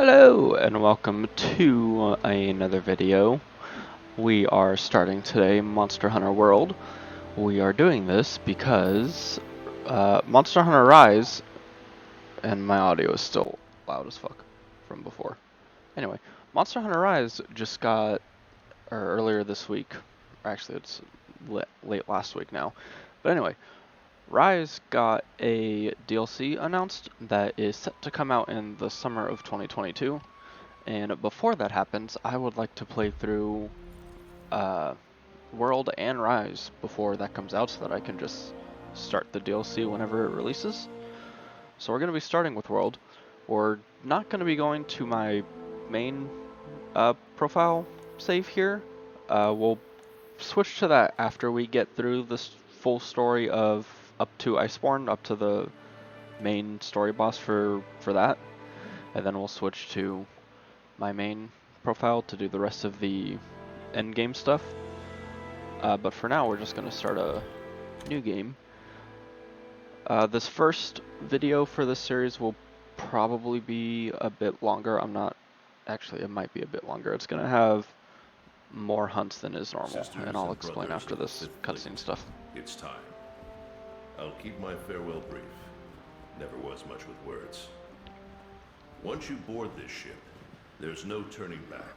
Hello and welcome to another video. We are starting today Monster Hunter World. We are doing this because Monster Hunter Rise, and my audio is still loud as fuck from before. Anyway, Monster Hunter Rise just got, or earlier this week, or actually it's late last week now. But anyway, Rise got a DLC announced that is set to come out in the summer of 2022. And before that happens, I would like to play through World and Rise before that comes out so that I can just start the DLC whenever it releases. So we're going to be starting with World. We're not going to be going to my main profile save here. We'll switch to that after we get through this full story of up to Iceborne, up to the main story boss for that. And then we'll switch to my main profile to do the rest of the end game stuff. But for now, we're just going to start a new game. This first video for this series will probably be a bit longer. Actually, it might be a bit longer. It's going to have more hunts than is normal, and I'll explain after this cutscene stuff. It's time. I'll keep my farewell brief. Never was much with words. Once you board this ship, there's no turning back.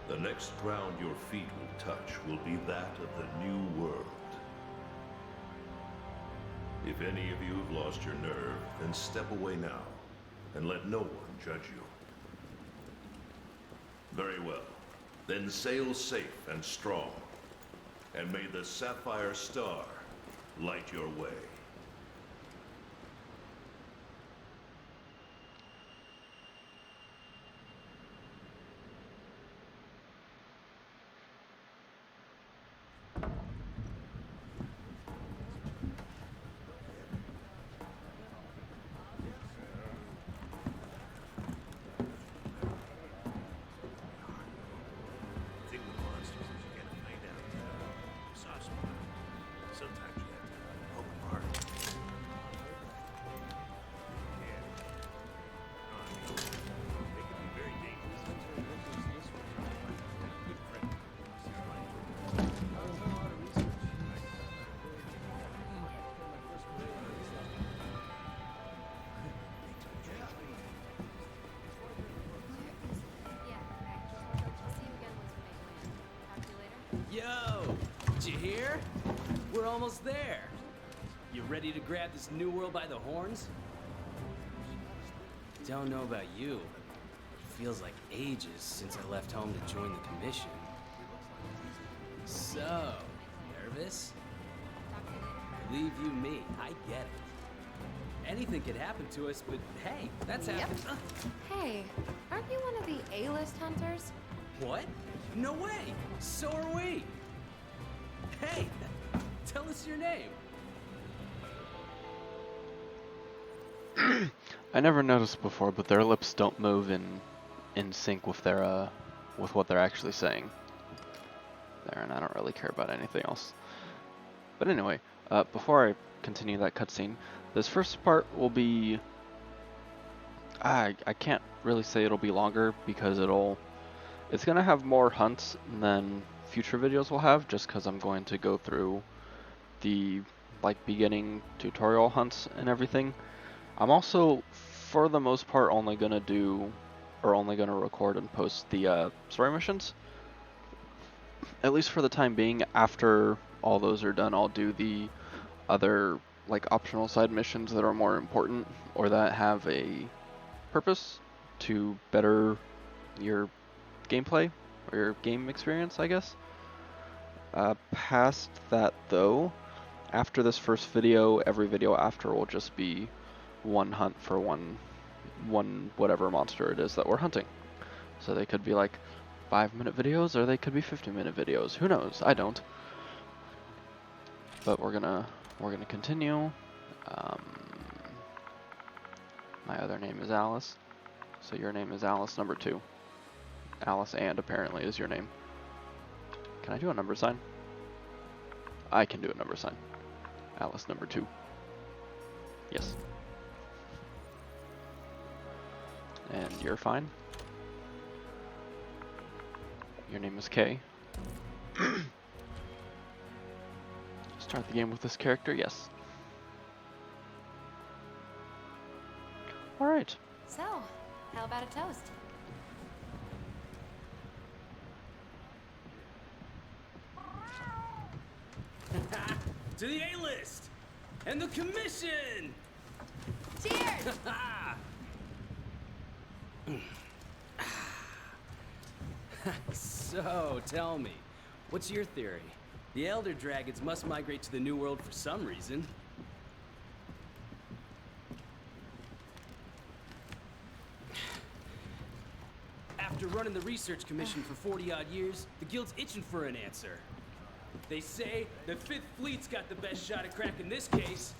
The next ground your feet will touch will be that of the new world. If any of you have lost your nerve, then step away now, and let no one judge you. Very well. Then sail safe and strong, and may the Sapphire Star light your way. Yo, did you hear? We're almost there. You ready to grab this new world by the horns? Don't know about you. It feels like ages since I left home to join the commission. So, nervous? Believe you me, I get it. Anything could happen to us, but hey, that's happened. Hey, aren't you one of the A-list hunters? What? No way! So are we! Hey! Tell us your name! I never noticed before, but their lips don't move in sync with their with what they're actually saying. There, and I don't really care about anything else. But anyway, before I continue that cutscene, this first part will be... I can't really say it'll be longer because it's going to have more hunts than future videos will have, just because I'm going to go through the beginning tutorial hunts and everything. I'm also, for the most part, only going to record and post the story missions. At least for the time being. After all those are done, I'll do the other optional side missions that are more important or that have a purpose to better your gameplay or your game experience, I guess. Past that though, after this first video, every video after will just be one hunt for one whatever monster it is that we're hunting. So they could be 5-minute videos, or they could be 50-minute videos. Who knows? I don't. But we're gonna continue. My other name is Alice, so your name is Alice number 2. Alice and apparently is your name. Can I do a number sign? I can do a number sign. Alice number 2. Yes. And you're fine. Your name is Kay. Start the game with this character, yes. Alright. So, how about a toast? To the A-list! And the commission! Cheers! So, tell me, what's your theory? The Elder Dragons must migrate to the New World for some reason. After running the research commission for 40-odd years, the Guild's itching for an answer. They say the Fifth Fleet's got the best shot at cracking this case,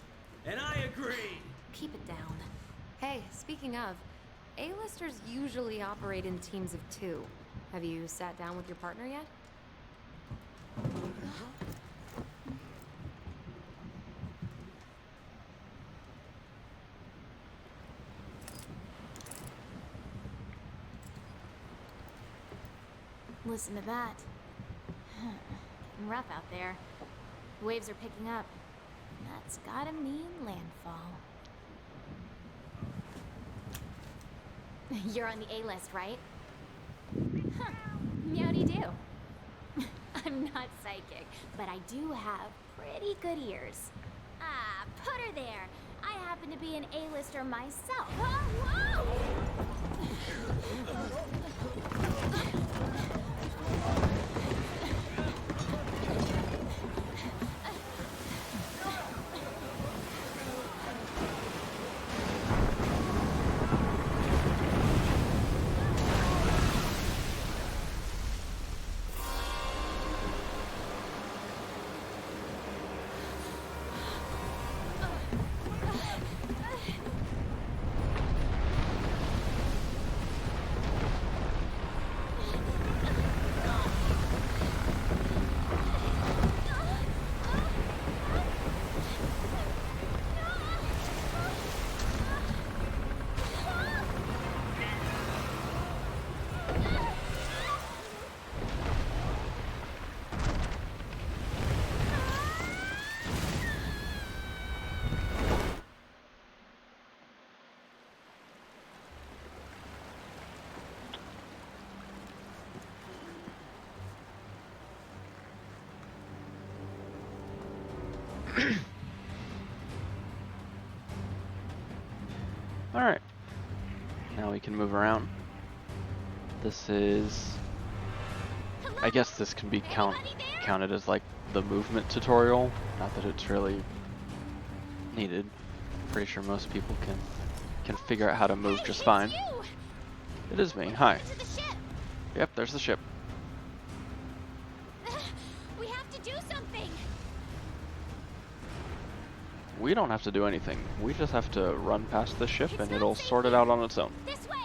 and I agree. Keep it down. Hey, speaking of, A-listers usually operate in teams of 2. Have you sat down with your partner yet? Listen to that. Getting rough out there. The waves are picking up. That's gotta mean landfall. You're on the A-list, right? Huh. Meowdy-do. I'm not psychic, but I do have pretty good ears. Ah, put her there. I happen to be an A-lister myself. Whoa! Alright. Now we can move around. This is... I guess this can be counted as like the movement tutorial. Not that it's really needed. Pretty sure most people can figure out how to move just fine. It is me. Hi. Yep, there's the ship. We have to do something. We don't have to do anything. We just have to run past the ship and it'll sort it out on its own. This way.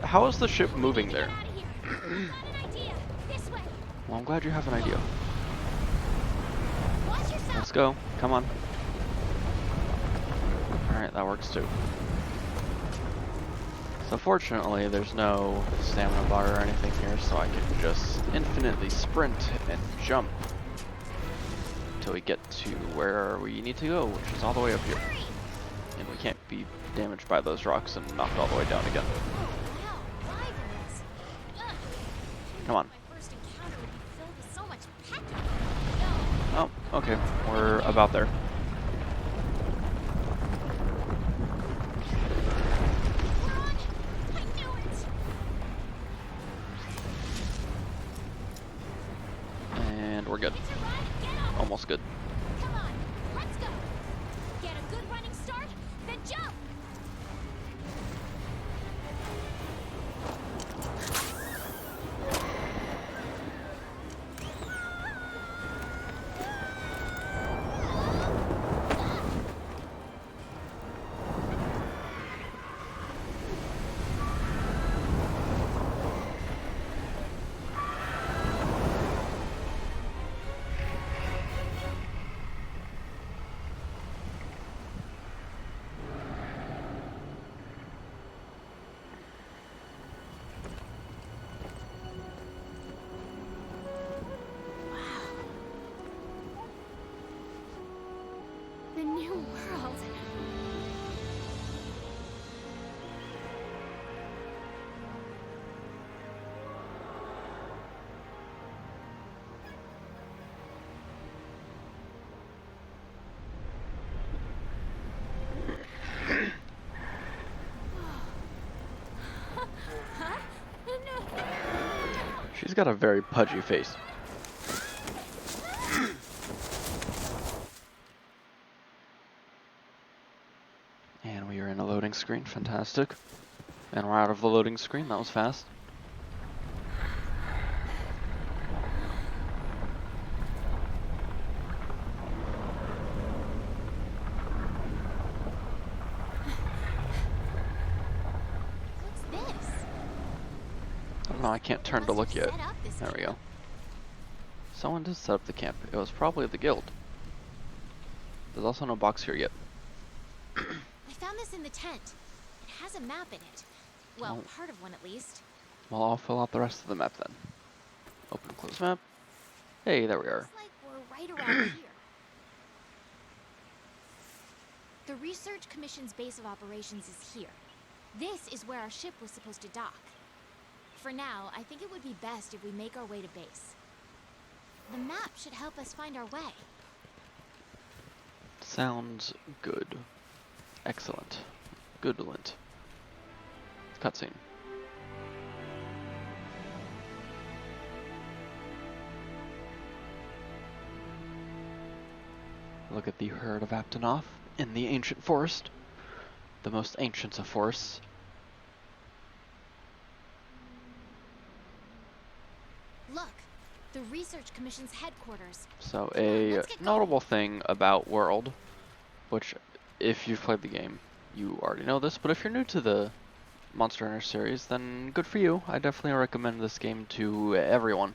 How is the ship moving there? Got an idea. This way. Well, I'm glad you have an idea. Watch yourself. Let's go. Come on. Alright, that works too. So fortunately, there's no stamina bar or anything here, so I can just infinitely sprint and jump until we get to where we need to go, which is all the way up here. And we can't be damaged by those rocks and knocked all the way down again. Come on. My first encounter would be filled with so much packing. Oh, okay. We're about there. We're on it. I knew it. And we're good. It's a run. Get up. Almost good. Come on. Let's go. Get a good running start, then jump. world? Huh? No. She's got a very pudgy face. And we are in a loading screen. Fantastic. And we're out of the loading screen. That was fast. What's this? I don't know. I can't turn to Must look have yet. set up this There we camp. go. Someone did set up the camp. It was probably the guild. There's also no box here yet. I found this in the tent. It has a map in it. Well, Oh. part of one at least. Well, I'll fill out the rest of the map then. Open, close map. Hey, there we are. Looks like we're right around here. The Research Commission's base of operations is here. This is where our ship was supposed to dock. For now, I think it would be best if we make our way to base. The map should help us find our way. Sounds good. Excellent. Goodlint. Cutscene. Look at the herd of Aptonoth in the ancient forest. The most ancient of forests. Look, the Research Commission's headquarters. So Come on, a let's get going. notable thing about World, which if you've played the game, you already know this, but if you're new to the Monster Hunter series, then good for you. I definitely recommend this game to everyone.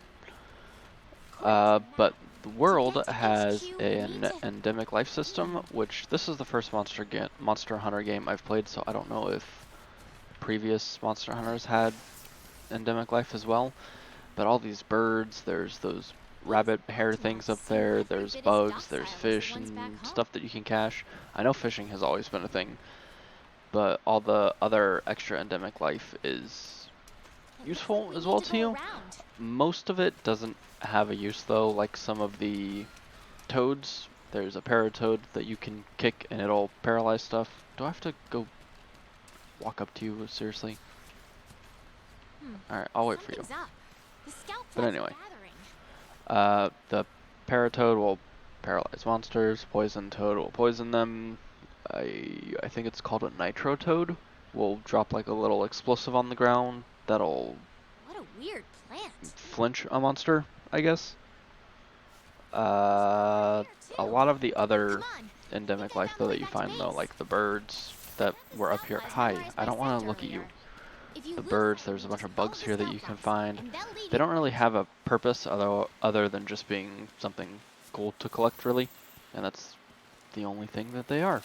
But the World get to has HQ, an we need to- endemic life system, which this is the first Monster Hunter game I've played, so I don't know if previous Monster Hunters had endemic life as well. But all these birds, there's those rabbit hare things up there, there's bugs, there's fish and stuff that you can catch. I know fishing has always been a thing, but all the other extra endemic life is It looks useful like we as need well to to go you. around. Most of it doesn't have a use though, like some of the toads. There's a paratoad that you can kick and it'll paralyze stuff. Do I have to go walk up to you, seriously? Alright, I'll wait for you. Something's up. The scout But flies are anyway. gathering. The paratoad will paralyze monsters, poison toad will poison them. I think it's called a nitro toad. Will drop like a little explosive on the ground that'll What a weird plant. flinch a monster, I guess. A lot of the other Come on. endemic Think I life found though the that way you back to find though, base. like the birds that were up here. Scout flies Hi, memorized I my don't want to scent look at you. earlier. If you The lose birds, them, there's a bunch just of follow bugs the here that scout you can flies, find. and they'll lead They you don't really right. have a purpose other than just being something cool to collect, really. And that's the only thing that they are.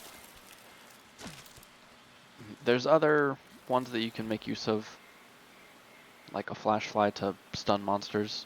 There's other ones that you can make use of, like a flash fly to stun monsters.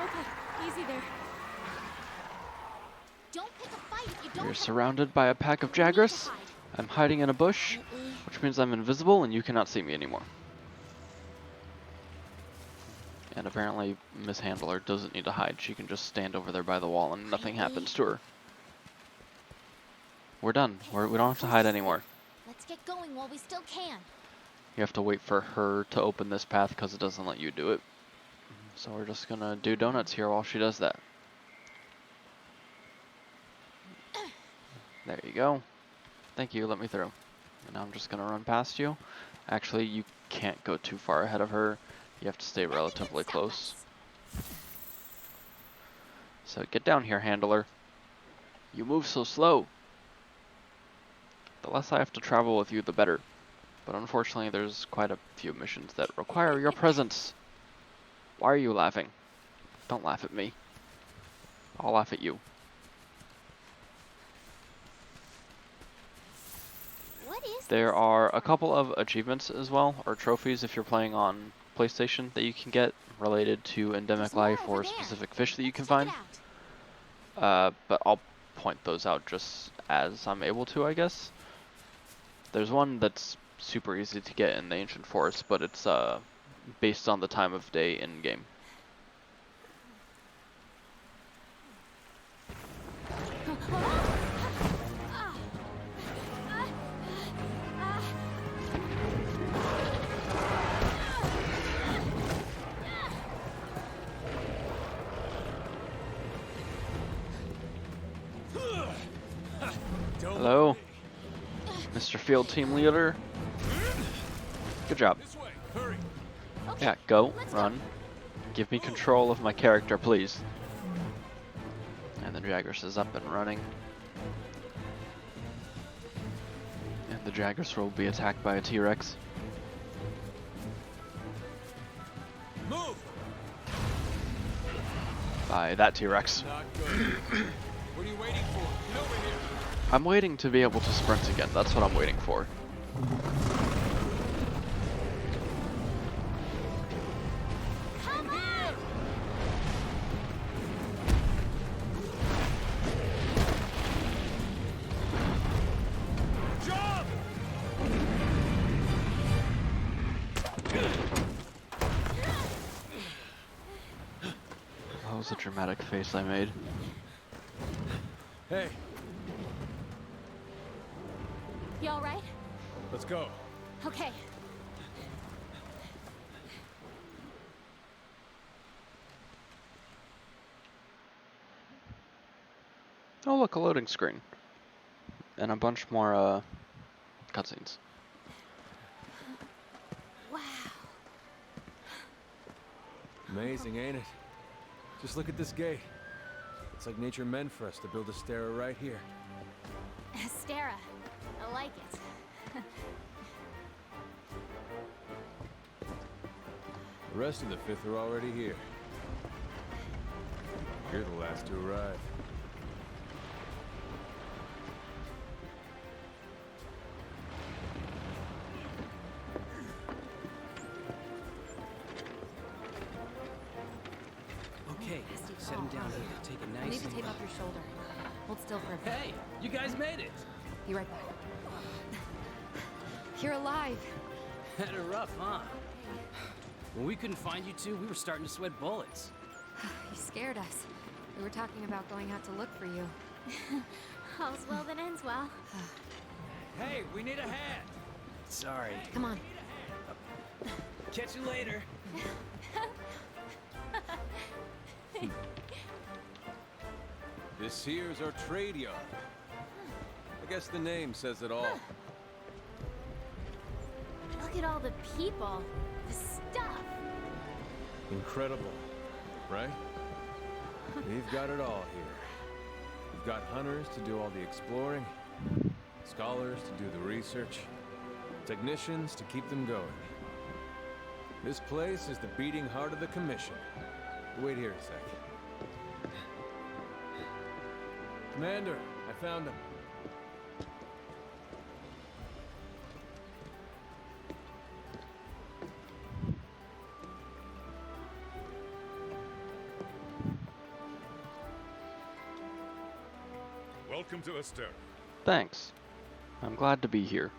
Okay, easy there. Don't pick a fight if you don't You're have surrounded by a pack of We need to Jagras. hide. I'm hiding in a bush, Quietly. which means I'm invisible and you cannot see me anymore. And apparently Miss Handler doesn't need to hide. She can just stand over there by the wall and nothing happens to her. We're done. We don't have to hide anymore. Let's get going while we still can. You have to wait for her to open this path because it doesn't let you do it. So we're just gonna do donuts here while she does that. There you go. Thank you, let me through. And now I'm just gonna run past you. Actually, you can't go too far ahead of her. You have to stay Nothing can relatively stop close. us. So get down here, handler. You move so slow. The less I have to travel with you, the better. But unfortunately, there's quite a few missions that require your presence. Why are you laughing? Don't laugh at me. I'll laugh at you. What is There this? are a couple of achievements as well, or trophies if you're playing on PlayStation, that you can get related to endemic There's more life over or there. specific fish that you Let's can check find. it out. But I'll point those out just as I'm able to, I guess. There's one that's super easy to get in the Ancient Forest, but it's based on the time of day in game. Hello, Mr. Field Team Leader. Good job. Yeah, go, run. Give me control of my character, please. And the Jagras is up and running. And the Jagras will be attacked by a T-Rex. Move! By that T-Rex. Not good. What are you waiting for? Get over here! I'm waiting to be able to sprint again. That's what I'm waiting for. Come on! Jump! That was a dramatic face I made. Hey, You all right? let's go. Okay. Oh look, a loading screen. And a bunch more cutscenes. Wow. Amazing, ain't it? Just look at this gate. It's like nature meant for us to build a stair right here. Stara. I like it. The rest of the fifth are already here. You're the last to arrive. Okay, set him down here. Take it I nice need to and tape low. up your shoulder. Hold still for a bit. Hey, you guys made it! Be right back. You're alive. Had it rough, huh? When we couldn't find you two, we were starting to sweat bullets. You scared us. We were talking about going out to look for you. All's well that ends well. Hey, we need a hand! Sorry. Come on. Catch you later. This here's our trade yard. I guess the name says it all. Look at all the people. The stuff. Incredible, right? We've got it all here. We've got hunters to do all the exploring, scholars to do the research, technicians to keep them going. This place is the beating heart of the Commission. Wait here a sec. Commander, I found him. Welcome to Esther. Thanks. I'm glad to be here.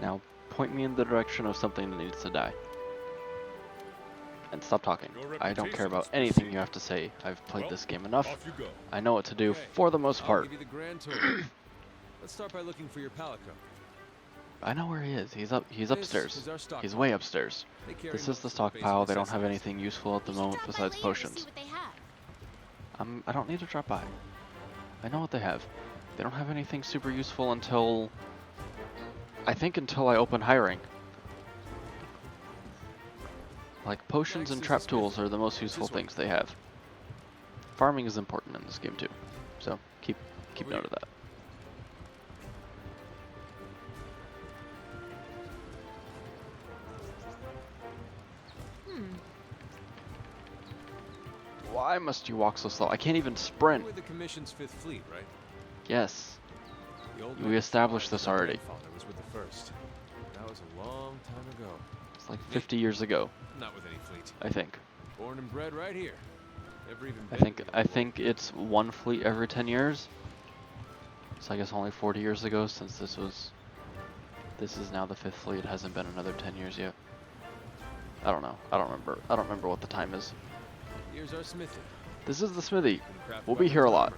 Now, point me in the direction of something that needs to die. And stop talking. Your I don't care reputation about is anything pristine. you have to say. I've played Well, this game enough. Off you go. I know what to do Okay, for the most I'll part. give you the grand tour. Let's start by looking for your palico. I know where he is. He's This upstairs. is our stockpile. He's way upstairs. They carry This most is the of basic stockpile. They don't have necessities. anything useful at the We should moment drop by besides later to potions. see what they have. I don't need to drop by. I know what they have. They don't have anything super useful until... I think until I open hiring. Like, potions and Next is trap the tools smith. are the most useful This way. things they have. Farming is important in this game too. So, keep Over note here. of that. Why must you walk so slow? I can't even sprint. You were the Commission's Fifth Fleet, right? Yes. The old We man established thought this my already. grandfather was with the first. That was a long time ago. It's like 50 years ago, Not with any fleet. I think. Born and bred right here. Never even I been think to the I old think world. it's one fleet every 10 years. So I guess only 40 years ago, since this is now the 5th fleet. It hasn't been another 10 years yet. I don't know. I don't remember what the time is. Here's our smithy. This is the smithy. Can craft We'll be here a weapons lot. armor.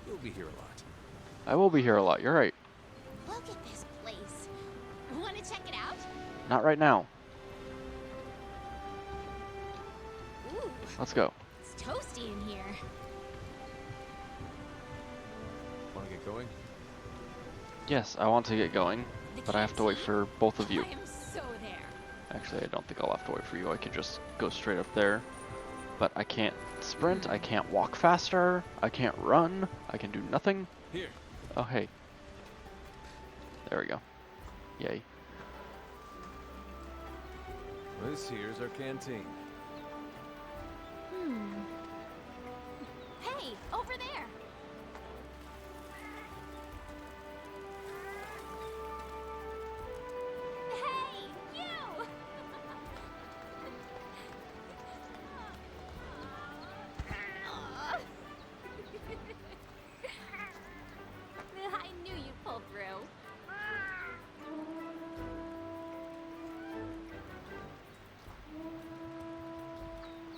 You'll be here a lot. I will be here a lot. You're right. Look at this place. Want to check it out? Not right now. Ooh, Let's go. it's toasty in here. Want to get going? Yes, I want to get going, The but I have to wait canteen? for both of you. I am so there. Actually, I don't think I'll have to wait for you. I can just go straight up there. But I can't sprint. I can't walk faster. I can't run. I can do nothing. Here. Oh, hey. There we go. Yay. This here's our canteen. Hey, over there. Hey, you! Aw. I knew you'd pull through.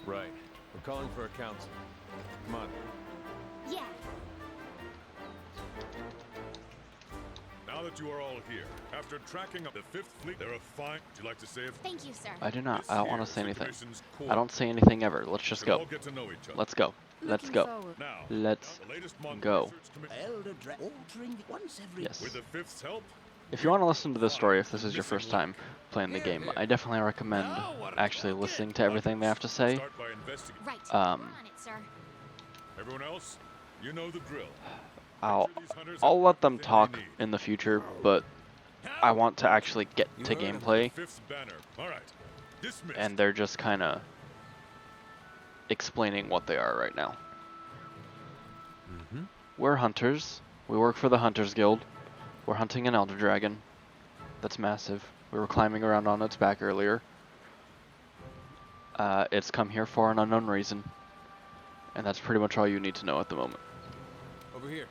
Right. We're calling for a council. Come on. Yeah. Now that you are all here, after tracking up the Fifth Fleet, they're a fine. Would you like to say a Thank you, sir. I do not. I don't want to say anything. I I don't say anything ever. Let's just All go. get to know each other. Let's go. Let's Looking go. forward. Now, Let's the latest Monster go. Research Commission- Elder altering once every Yes. With the Fifth's help, If you want to listen to this story, if this is your first time playing the game, I definitely recommend Now what actually listening to everything they have to say. start by investigating. Right. We're Um, on it, sir. Everyone else, you know the drill. I'll Make sure these hunters I'll have let them everything talk they need. in the future, but I want to actually get to heard him. gameplay, Fifth's banner. All right. Dismissed. and they're just kind of explaining what they are right now. Mm-hmm. We're hunters. We work for the Hunters Guild. We're hunting an elder dragon. That's massive. We were climbing around on its back earlier. It's come here for an unknown reason. And that's pretty much all you need to know at the moment. Over here.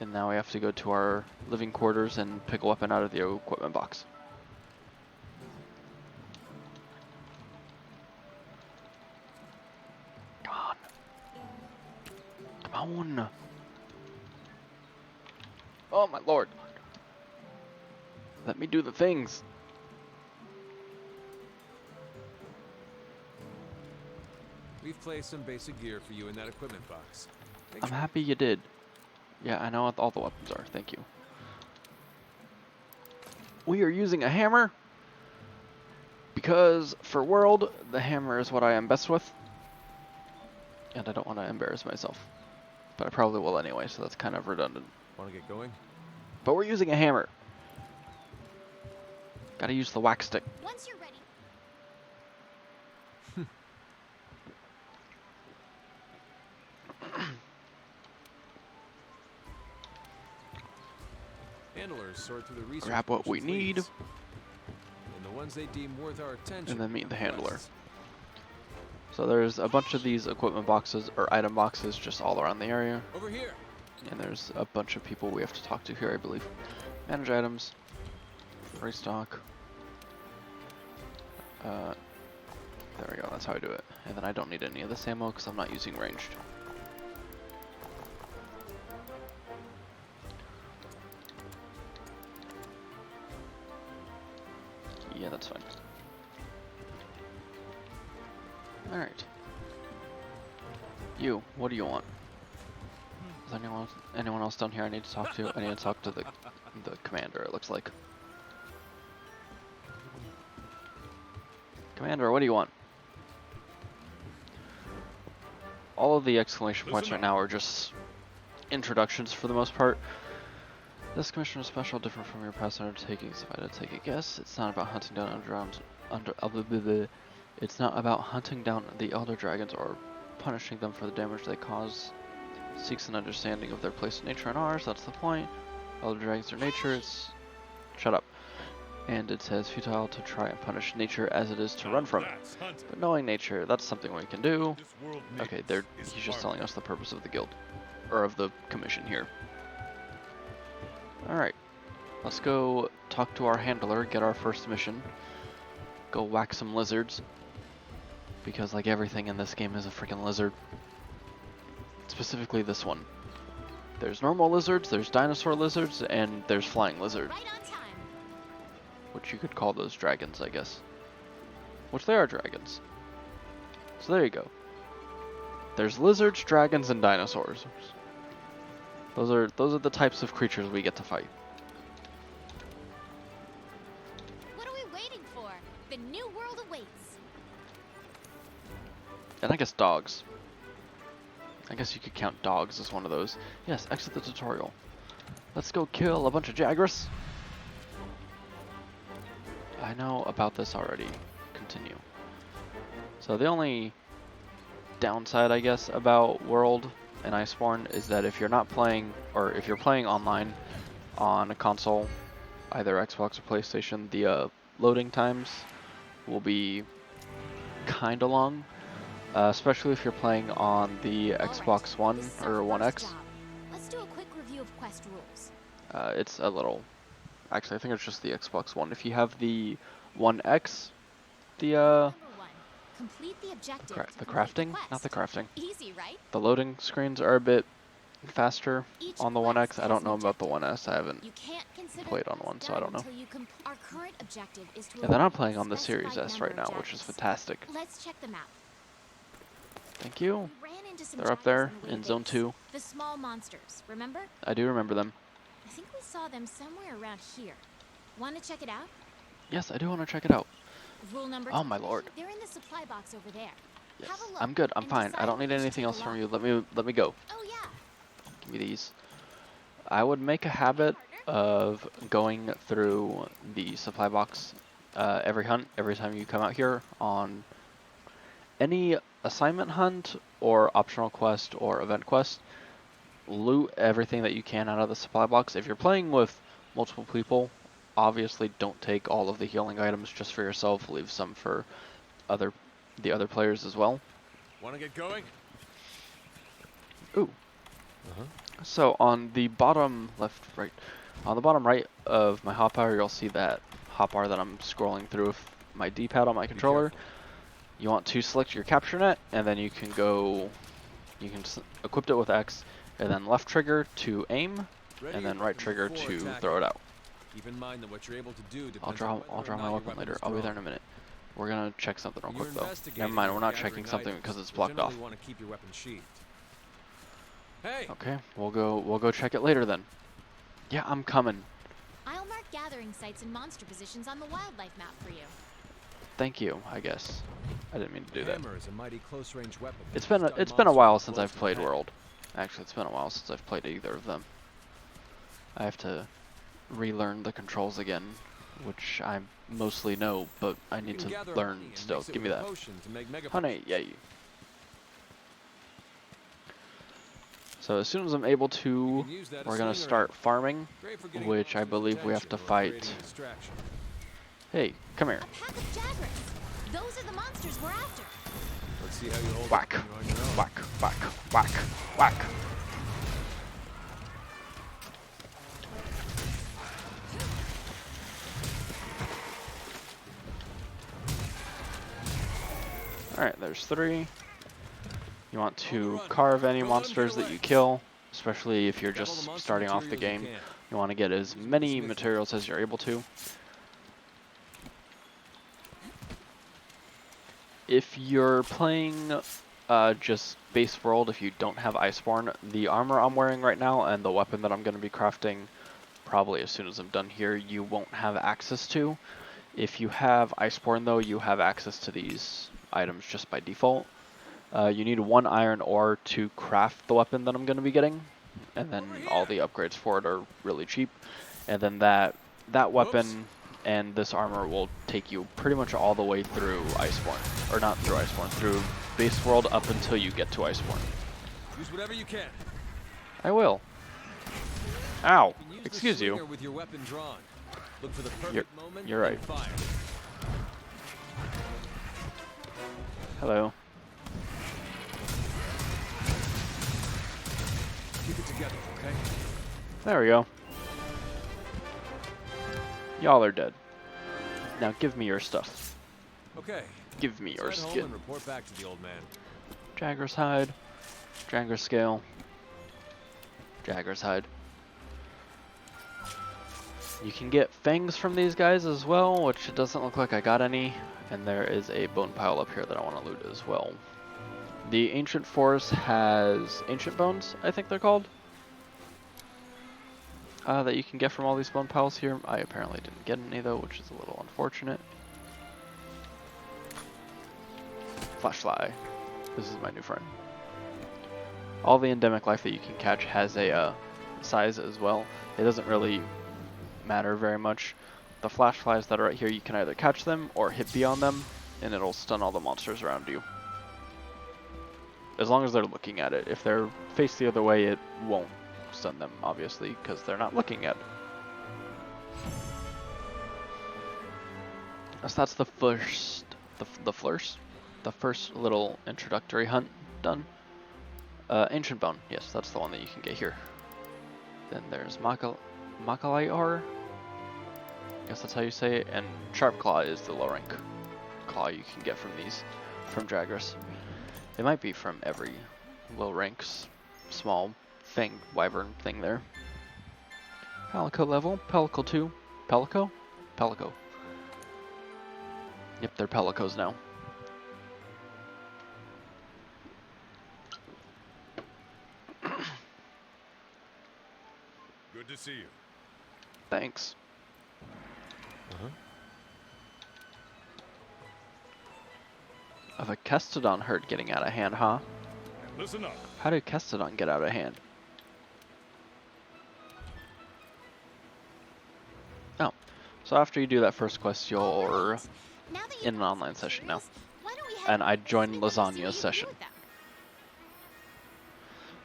And now we have to go to our living quarters and pick a weapon out of the equipment box. Come on. Come on. Oh my lord. Let me do the things. We've placed some basic gear for you in that equipment box. Make I'm sure- happy you did. Yeah, I know what all the weapons are. Thank you. We are using a hammer because for World, the hammer is what I am best with. And I don't want to embarrass myself. But I probably will anyway, so that's kind of redundant. Want to get going? But we're using a hammer. Gotta use the whack stick. Once you're ready. Handlers sort through the research Grab what we commission's need. leads, and the ones they deem worth our attention. And then meet the handler. rests. So there's a bunch of these equipment boxes, or item boxes, just all around the area. Over here. And there's a bunch of people we have to talk to here, I believe. Manage items. Restock. There we go, that's how I do it. And then I don't need any of this ammo because I'm not using ranged. Yeah, that's fine. Alright. You, what do you want? Is anyone else down here I need to talk to? I need to talk to the commander, it looks like. Commander, what do you want? All of the exclamation points right now are just introductions for the most part. This commission is special, different from your past undertakings. If I had to take a guess, it's not about hunting down it's not about hunting down the elder dragons or punishing them for the damage they cause. Seeks an understanding of their place in nature and ours, that's the point. Other dragons are nature, it's... Shut up. And it says futile to try and punish nature as it is to run from it. But knowing nature, that's something we can do. Okay, he's just telling us the purpose of the guild. Or of the commission here. Alright. Let's go talk to our handler, get our first mission. Go whack some lizards. Because like everything in this game is a freaking lizard. Specifically this one. There's normal lizards, there's dinosaur lizards, and there's flying lizards. Right on time. Which you could call those dragons, I guess. Which they are dragons. So there you go. There's lizards, dragons, and dinosaurs. Those are the types of creatures we get to fight. What are we waiting for? The new world awaits. And I guess dogs. I guess you could count dogs as one of those. Yes, exit the tutorial. Let's go kill a bunch of Jagras. I know about this already. Continue. So the only downside, I guess, about World and Iceborne is that if you're not playing, or if you're playing online on a console, either Xbox or PlayStation, the loading times will be kinda long. Especially if you're playing on the Xbox One or One X. Let's do a quick review of quest rules. It's a little... Actually, I think it's just the Xbox One. If you have the One X, the Number 1. Complete the objective. the crafting? Not the crafting. Easy, right? The loading screens are a bit faster Each on the One X. quest I don't has know an about the objective. One S. I haven't You can't consider played the on quest one, so I don't done know. until you Our current objective is to And they're not eliminate playing a on the Series specified S number right now, of which is Jagras. fantastic. Let's check the map. Thank you. We ran into some They're up Jagras there on the way in to Zone base. 2. The small monsters, remember? I do remember them. I think we saw them somewhere around here. Want to check it out? Yes, I do want to check it out. Rule number Oh 2. my lord. They're in the supply box over there. Yes, Have a look I'm good. I'm and fine. I decide don't need what you anything take else from along. you. Let me go. Oh yeah. Give me these. I would make a habit of going through the supply box every hunt, every time you come out here on any assignment hunt or optional quest or event quest. Loot everything that you can out of the supply box. If you're playing with multiple people, obviously don't take all of the healing items just for yourself. Leave some for the other players as well. Want to get going? Ooh. So on the bottom on the bottom right of my hotbar, you'll see that hotbar that I'm scrolling through with my D-pad on my controller. You want to select your capture net, and then you can equip it with X, and then left trigger to aim, and then right trigger to throw it out. Keep in mind that what you're able to do I'll depends on draw whether or my not your weapon later. is I'll be there strong. in a minute. We're gonna check something real When you're quick though. investigating Never mind, or we're not gathering checking something items, because it's you blocked off. generally want to keep your weapon sheathed. Hey, Okay, we'll go check it later then. Yeah, I'm coming. I'll mark gathering sites and monster positions on the wildlife map for you. Thank you, I guess. I didn't mean to do that. hammer is a mighty close-range weapon. It's been a while since I've played World. Actually, it's been a while since I've played either of them. I have to relearn the controls again, which I mostly know, but I need to learn still. Give me that. Honey, yay. So as soon as I'm able to, we're gonna start farming, which I believe we have to fight. Hey, come here. A pack of Jagras. Those are the monsters we're after. Let's see how you hold Whack, up when you're on your own. whack, whack, whack, whack. Alright, there's 3. You want to carve any monsters that you kill, especially if you're just starting off the game. You want to get as many materials as you're able to. If you're playing just base world, if you don't have Iceborne, the armor I'm wearing right now and the weapon that I'm going to be crafting probably as soon as I'm done here, you won't have access to. If you have Iceborne though, you have access to these items just by default. You need 1 iron ore to craft the weapon that I'm going to be getting, and then all the upgrades for it are really cheap. And then that weapon and this armor will take you pretty much all the way through Iceborne, or not through Iceborne, through base world up until you get to Iceborne. Use whatever you can. I will. Ow! You can use Excuse the you. slinger with your weapon drawn. Look for the perfect You're- moment you're right. and fire. Hello. Keep it together, okay? There we go. Y'all are dead. Now give me your stuff. Okay. Give me your Let's head home skin. and report back to the old man. Jagras hide. Jagras scale. Jagras hide. You can get fangs from these guys as well, which it doesn't look like I got any. And there is a bone pile up here that I want to loot as well. The ancient forest has ancient bones, I think they're called. That you can get from all these bone piles here. I apparently didn't get any though, which is a little unfortunate. Flashfly. This is my new friend. All the endemic life that you can catch has a size as well. It doesn't really matter very much. The flash flies that are right here, you can either catch them or hit B on them, and it'll stun all the monsters around you. As long as they're looking at it. If they're faced the other way, it won't stun them, obviously, because they're not looking at it. So that's the first, the first little introductory hunt done. Ancient Bone, yes, that's the one that you can get here. Then there's Makalaior, I guess that's how you say it, and Sharp Claw is the low rank claw you can get from these, from Jagras. They might be from every low ranks small fang wyvern thing there. Palico level, Pelico 2, Pelico? Pelico. Yep, they're Pelicos now. Good to see you. Thanks. Of a Kestodon herd getting out of hand, huh? Listen up. How did Kestodon get out of hand? Oh, so after you do that first quest, you're in an online session now. And I joined Lasagna's session.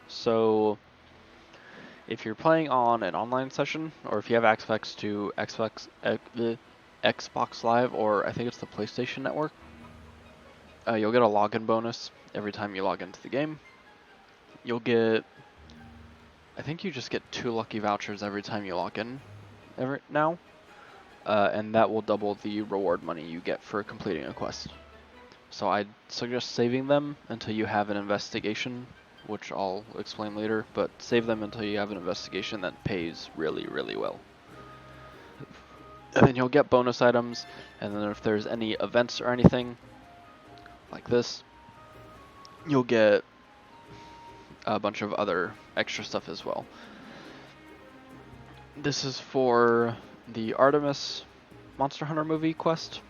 So, if you're playing on an online session, or if you have access to Xbox Live, or I think it's the PlayStation Network, you'll get a login bonus every time you log into the game. You'll get, I think you just get 2 lucky vouchers every time you log in now. And that will double the reward money you get for completing a quest. So I'd suggest saving them until you have an investigation, which I'll explain later, but save them until you have an investigation that pays really, really well. And then you'll get bonus items, and then if there's any events or anything like this, you'll get a bunch of other extra stuff as well. This is for the Artemis Monster Hunter movie quest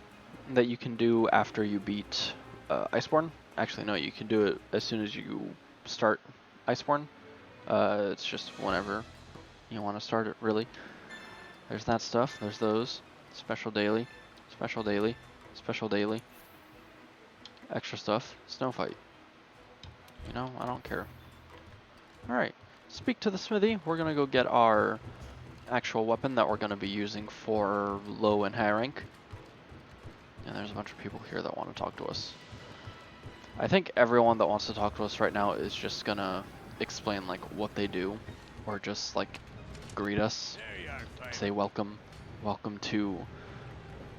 that you can do after you beat Iceborne. Actually, no, you can do it as soon as you start Iceborne. It's just whenever you want to start it, really. There's that stuff. There's those. Special daily. Special daily. Special daily. Extra stuff. Snow fight. You know, I don't care. Alright. Speak to the smithy. We're going to go get our actual weapon that we're going to be using for low and high rank. And there's a bunch of people here that want to talk to us. I think everyone that wants to talk to us right now is just going to explain like what they do, or just like greet us, say welcome, welcome to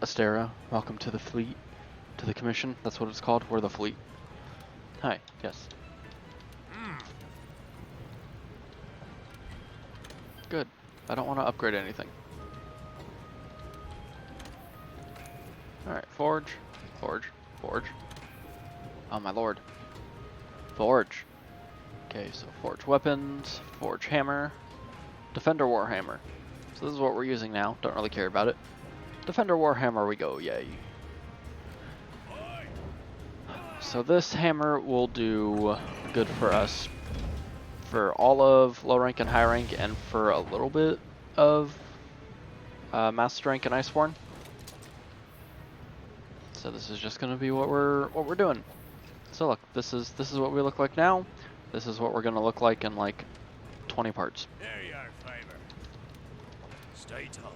Astera, welcome to the fleet, to the commission. That's what it's called. We're the fleet. Hi. Yes. Good. I don't want to upgrade anything. Alright, forge, forge, forge. Oh my lord. Forge. Okay, so forge weapons, forge hammer, defender warhammer. So this is what we're using now. Don't really care about it. Defender warhammer we go, yay. So this hammer will do good for us for all of low rank and high rank, and for a little bit of master rank and Iceborne. So this is just gonna be what we're doing. So look, this is what we look like now. This is what we're gonna look like in like 20 parts. There you are, Fiver. Stay tough.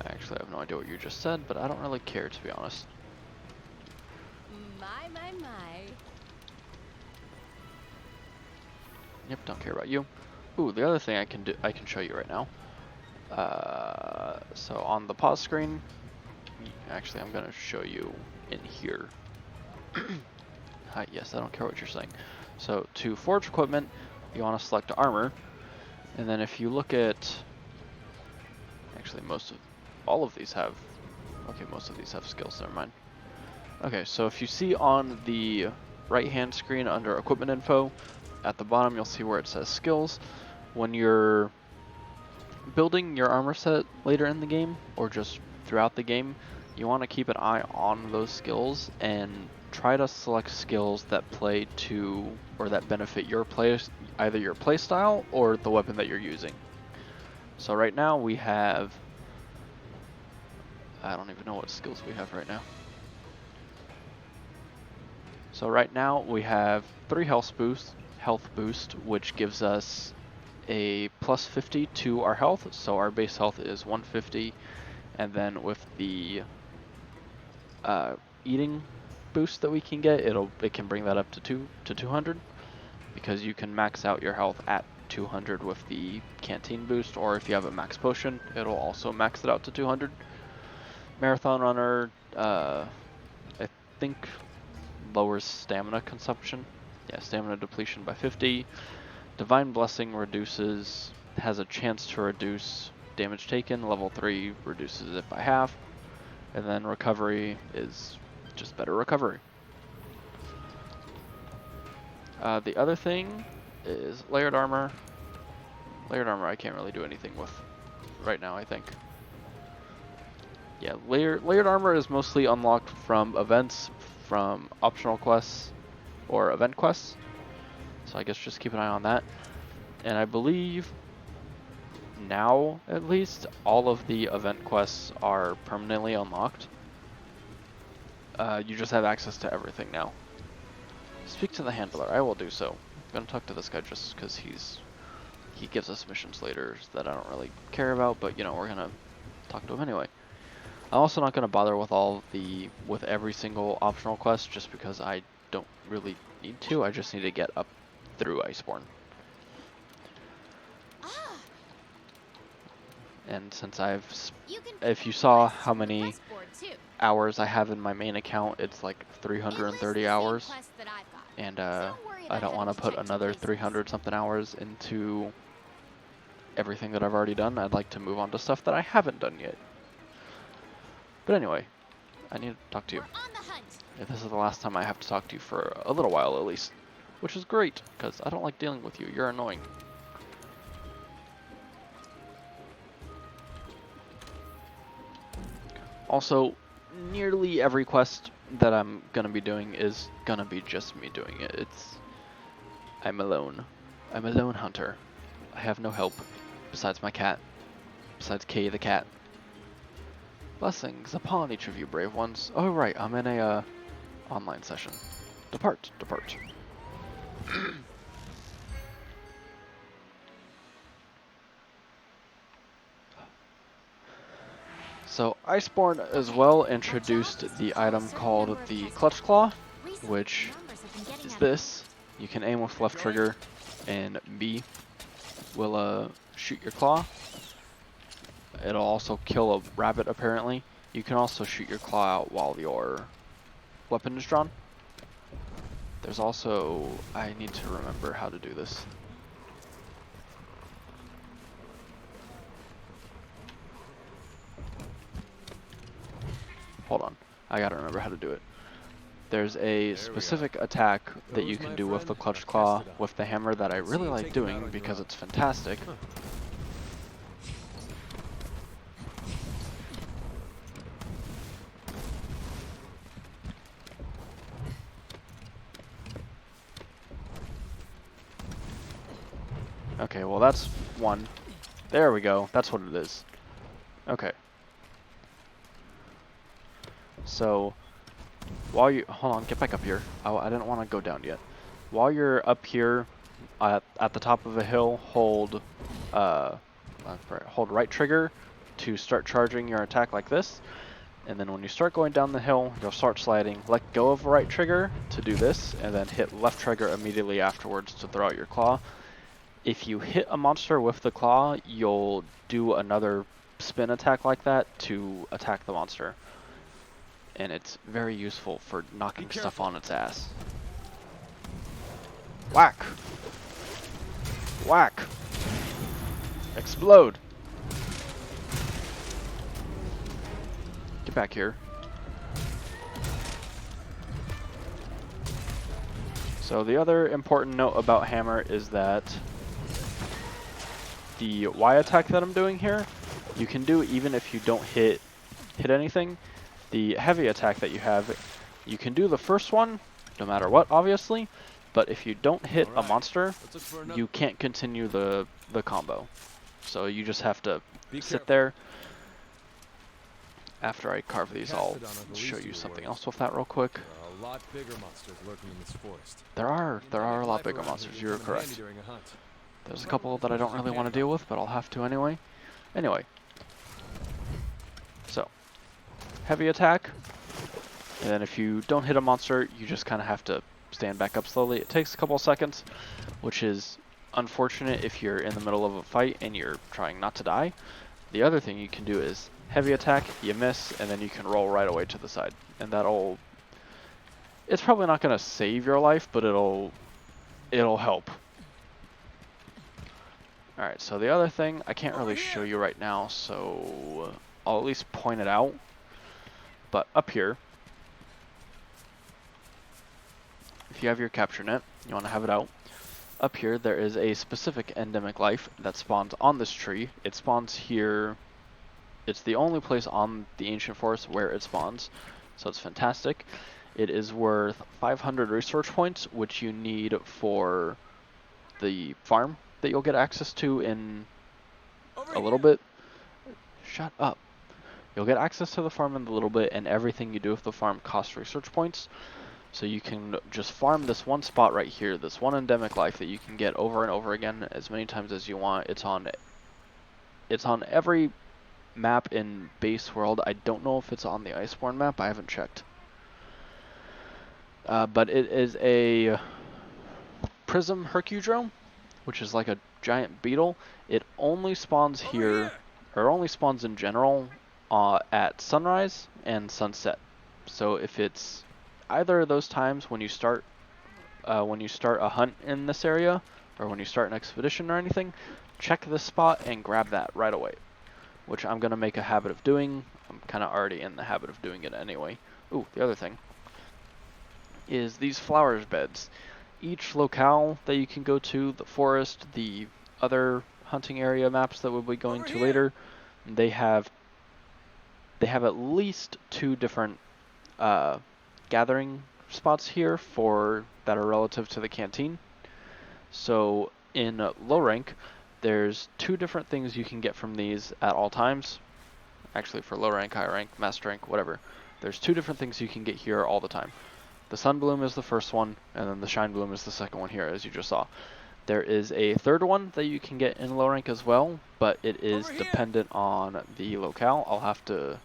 I actually have no idea what you just said, but I don't really care, to be honest. My. Yep, don't care about you. Ooh, the other thing I can show you right now. So on the pause screen, actually I'm gonna show you in here. Hi, yes, I don't care what you're saying. So to forge equipment, you want to select armor, and then if you look at, actually all of these have, okay, most of these have skills, never mind. Okay, so if you see on the right hand screen under equipment info, at the bottom you'll see where it says skills. When you're building your armor set later in the game, or just throughout the game, you want to keep an eye on those skills and try to select skills that play to, or that benefit your either your playstyle or the weapon that you're using. So right now we have, I don't even know what skills we have right now. So right now we have 3 health boost, which gives us a plus 50 to our health, so our base health is 150, and then with the eating boost that we can get, it can bring that up to 200, because you can max out your health at 200 with the canteen boost, or if you have a max potion, it'll also max it out to 200. Marathon runner, I think lowers stamina consumption. Yeah, stamina depletion by 50. Divine Blessing has a chance to reduce damage taken. Level 3 reduces it by half. And then recovery is just better recovery. The other thing is layered armor. Layered armor I can't really do anything with right now, I think. Yeah, layered armor is mostly unlocked from events, from optional quests, or event quests. So I guess just keep an eye on that. And I believe now, at least, all of the event quests are permanently unlocked. You just have access to everything now. Speak to the handler. I will do so. I'm gonna talk to this guy just because he gives us missions later that I don't really care about, but you know, we're gonna talk to him anyway. I'm also not gonna bother with every single optional quest just because I don't really need to. I just need to get up through Iceborne. And since if you saw how many hours I have in my main account, it's like 330 hours, and I don't want to put another 300 something hours into everything that I've already done. I'd like to move on to stuff that I haven't done yet. But anyway, I need to talk to you. If this is the last time I have to talk to you for a little while at least, which is great, because I don't like dealing with you. You're annoying. Also, nearly every quest that I'm gonna be doing is gonna be just me doing it. I'm alone. I'm a lone hunter. I have no help besides my cat. Besides Kay the cat. Blessings upon each of you brave ones. Oh right, I'm in a online session. Depart. So Iceborne as well introduced the item called the Clutch Claw, which is this. You can aim with left trigger and B will shoot your claw. It'll also kill a rabbit apparently. You can also shoot your claw out while your weapon is drawn. There's also, I need to remember how to do this. Hold on, I gotta remember how to do it. There's a specific attack that you can do with the Clutch Claw with the hammer that I really like doing because it's fantastic. Okay, well that's one. There we go, that's what it is. Okay. So, while you hold on, get back up here. Oh, I didn't want to go down yet. While you're up here at the top of a hill, hold right trigger to start charging your attack like this. And then when you start going down the hill, you'll start sliding. Let go of right trigger to do this, and then hit left trigger immediately afterwards to throw out your claw. If you hit a monster with the claw, you'll do another spin attack like that to attack the monster. And it's very useful for knocking stuff on its ass. Whack! Whack! Explode! Get back here. So the other important note about hammer is that the Y attack that I'm doing here, you can do even if you don't hit anything. The heavy attack that you have, you can do the first one, no matter what, obviously, but if you don't hit a monster, you can't continue the combo. So you just have to sit there. After I carve these, I'll show you something else with that real quick. There are a lot bigger monsters lurking in this forest. There are a lot bigger monsters, you're correct. There's a couple that I don't really want to deal with, but I'll have to anyway. Anyway. So, heavy attack. And then if you don't hit a monster, you just kind of have to stand back up slowly. It takes a couple of seconds, which is unfortunate if you're in the middle of a fight and you're trying not to die. The other thing you can do is heavy attack, you miss, and then you can roll right away to the side. And that'll... It's probably not going to save your life, but it'll help. Alright, so the other thing, I can't really show you right now, so I'll at least point it out. But up here, if you have your capture net, you want to have it out. Up here, there is a specific endemic life that spawns on this tree. It spawns here. It's the only place on the ancient forest where it spawns, so it's fantastic. It is worth 500 research points, which you need for the farm that you'll get access to in a little bit. Shut up. You'll get access to the farm in a little bit, and everything you do with the farm costs research points. So you can just farm this one spot right here, this one endemic life that you can get over and over again as many times as you want. It's on every map in base world. I don't know if it's on the Iceborne map. I haven't checked. But it is a prism hercudrome, which is like a giant beetle. It only spawns here, or only spawns in general, at sunrise and sunset. So if it's either of those times when you start a hunt in this area, or when you start an expedition or anything, check this spot and grab that right away, which I'm going to make a habit of doing. I'm kind of already in the habit of doing it anyway. Ooh, the other thing is these flowers beds. Each locale that you can go to, the forest, the other hunting area maps that we'll be going to later, they have at least 2 different gathering spots here that are relative to the canteen. So in low rank, there's 2 different things you can get from these at all times. Actually, for low rank, high rank, master rank, whatever. There's 2 different things you can get here all the time. The Sun Bloom is the first one, and then the Shine Bloom is the second one here, as you just saw. There is a third one that you can get in low rank as well, but it is dependent on the locale. I'll have to...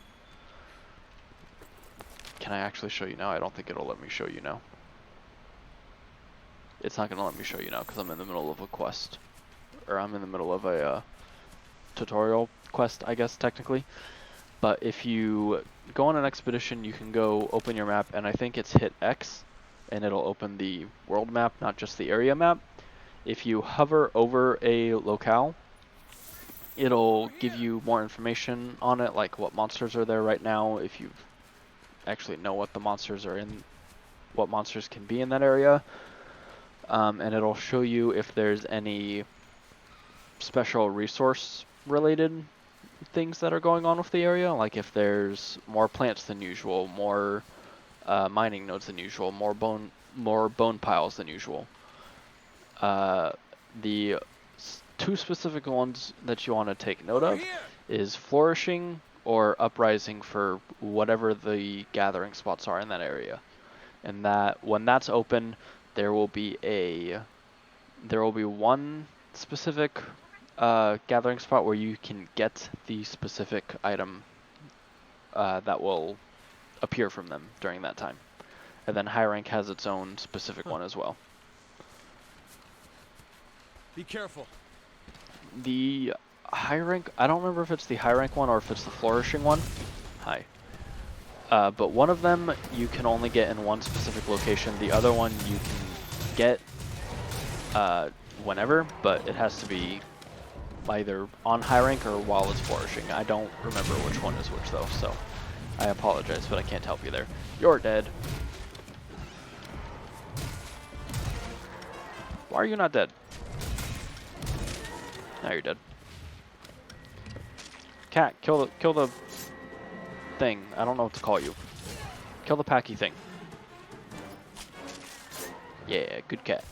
Can I actually show you now? I don't think it'll let me show you now. It's not going to let me show you now because I'm in the middle of a quest. Or I'm in the middle of a tutorial quest, I guess, technically. But if you go on an expedition, you can go open your map, and I think it's hit X, and it'll open the world map, not just the area map. If you hover over a locale, it'll give you more information on it, like what monsters are there right now, if you actually know what the monsters are in, what monsters can be in that area. And it'll show you if there's any special resource related things that are going on with the area, like if there's more plants than usual, more mining nodes than usual, more bone piles than usual. The 2 specific ones that you want to take note of is flourishing or uprising for whatever the gathering spots are in that area. and that when that's open, there will be one specific gathering spot where you can get the specific item that will appear from them during that time. And then high rank has its own specific one as well. Be careful. The high rank, I don't remember if it's the high rank one or if it's the flourishing one. Hi. But one of them you can only get in one specific location. The other one you can get whenever, but it has to be either on high rank or while it's flourishing. I don't remember which one is which though, so I apologize, but I can't help you there. You're dead. Why are you not dead? Now you're dead. Cat, kill the thing. I don't know what to call you. Kill the packy thing. Yeah, good cat.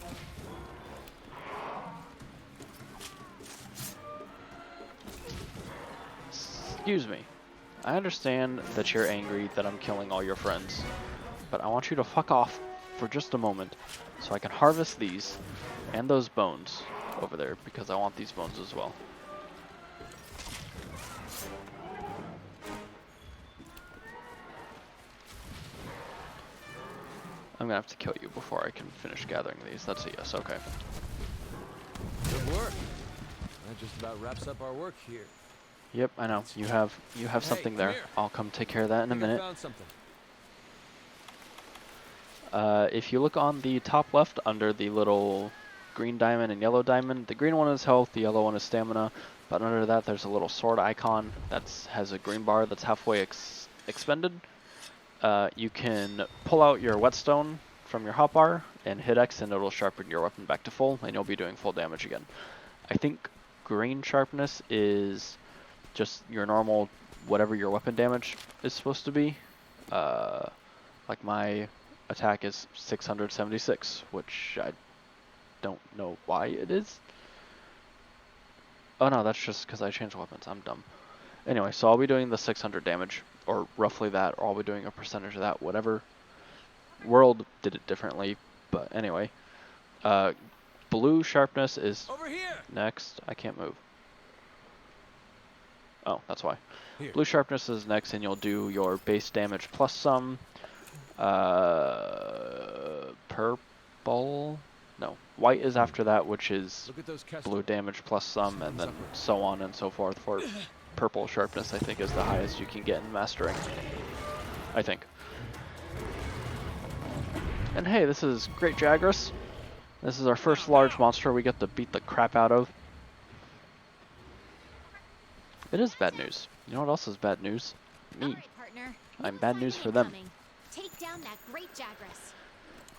Excuse me. I understand that you're angry that I'm killing all your friends, but I want you to fuck off for just a moment so I can harvest these and those bones over there, because I want these bones as well. I'm gonna have to kill you before I can finish gathering these. That's a yes, okay. Good work. That just about wraps up our work here. Yep, I know. You have something there. I'll come take care of that in a minute. Found something. If you look on the top left under the little green diamond and yellow diamond, the green one is health, the yellow one is stamina, but under that there's a little sword icon that has a green bar that's halfway expended. You can pull out your whetstone from your hotbar and hit X and it'll sharpen your weapon back to full and you'll be doing full damage again. I think green sharpness is just your normal whatever your weapon damage is supposed to be. Like my attack is 676, which I don't know why it is. Oh no, that's just because I changed weapons. I'm dumb. Anyway, so I'll be doing the 600 damage, or roughly that, or I'll be doing a percentage of that, whatever. World did it differently, but anyway. Blue sharpness is Over here. next. I can't move. Oh, that's why. Here. Blue sharpness is next, and you'll do your base damage plus some. Purple? No. White is after that, which is Look at those blue damage plus some, and then so on and so forth. For purple sharpness, I think, is the highest you can get in mastering. I think. And hey, this is great Jagras. This is our first large monster we get to beat the crap out of. It is bad news. You know what else is bad news? Me. All right, partner. I'm New bad fight news for them. incoming. Take down that great Jagras.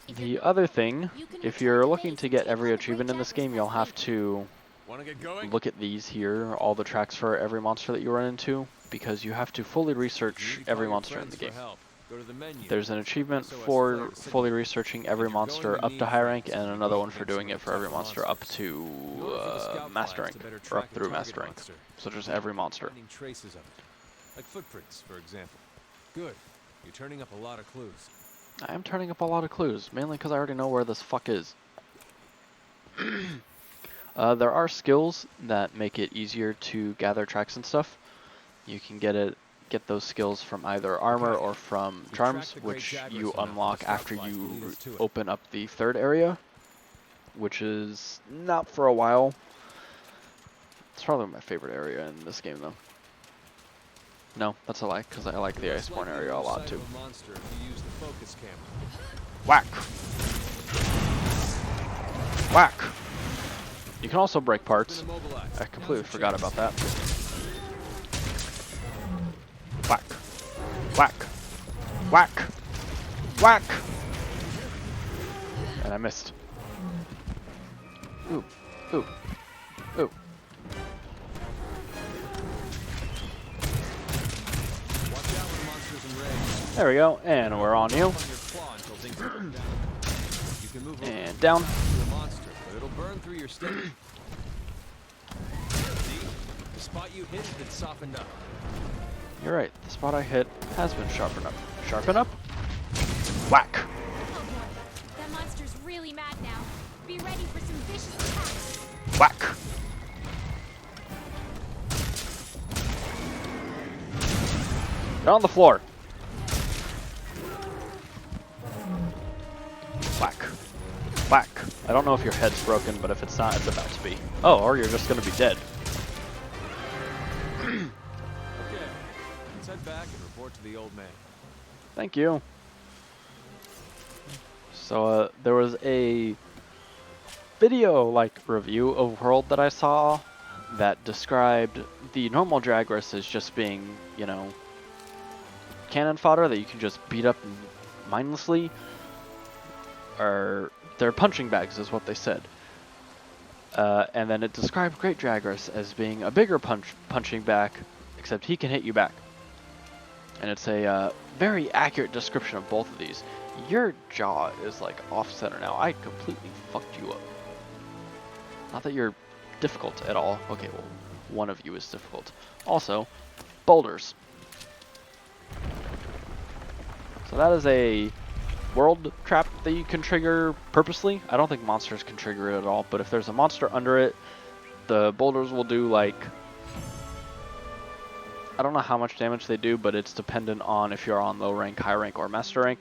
If The you're other looking, thing, you can if return you're to looking base to and get take every on the achievement great in this Jagras game, you'll that's have waiting. to Want to get going? look at these here, all the tracks for every monster that you run into, because you have to fully If you research need to call every your monster in friends the for game. help, go to the menu. There's an achievement SOS for flag fully signal. researching every If you're going, monster you up need to high rank, friends. and You another can one for pick doing some it of for the every tougher monster up monsters. to In order for the scout flags mastering, to better or up track a through target mastering. monster, So just every monster. finding traces of it, like footprints, for example. Good. You're turning up a lot of clues. I am turning up a lot of clues, mainly because I already know where this fuck is. There are skills that make it easier to gather tracks and stuff. You can get those skills from either armor Okay. or from We've charms, tracked the great which Jagras you enough for the unlock scout after flags to lead you us to it. open up the third area, which is not for a while. It's probably my favorite area in this game, though. No, that's a lie, because I like the Looks Iceborne like area you're a on lot sight too. of a monster if you use the focus camera. Whack! Whack! You can also break parts. Been immobilized. I completely Now's your forgot chance. about that. Whack! Whack! Whack! Whack! And I missed. Ooh. Ooh. Ooh. Watch out with monsters in rage. There we go, and we're on you. On your claw until things burn down. You can move over And down. to a monster, but it'll burn through your stick. See? The spot you hit has been softened up. You're right, the spot I hit has been sharpened up. Sharpen up? Whack! Get on the floor. Whack. Whack. I don't know if your head's broken, but if it's not, it's about to be. Oh, or you're just gonna be dead. Okay, let's head back and report to the old man. Thank you. So, there was a video-like review of World that I saw that described the normal Jagras as just being, you know, cannon fodder that you can just beat up mindlessly. Or they're punching bags is what they said. And then it described Great Jagras as being a bigger punching bag, except he can hit you back. And it's a very accurate description of both of these. Your jaw is like off center now. I completely fucked you up. Not that you're difficult at all. Okay, well, one of you is difficult. Also, boulders. So that is a world trap that you can trigger purposely. I don't think monsters can trigger it at all, but if there's a monster under it, the boulders will do like, I don't know how much damage they do, but it's dependent on if you're on low rank, high rank, or master rank.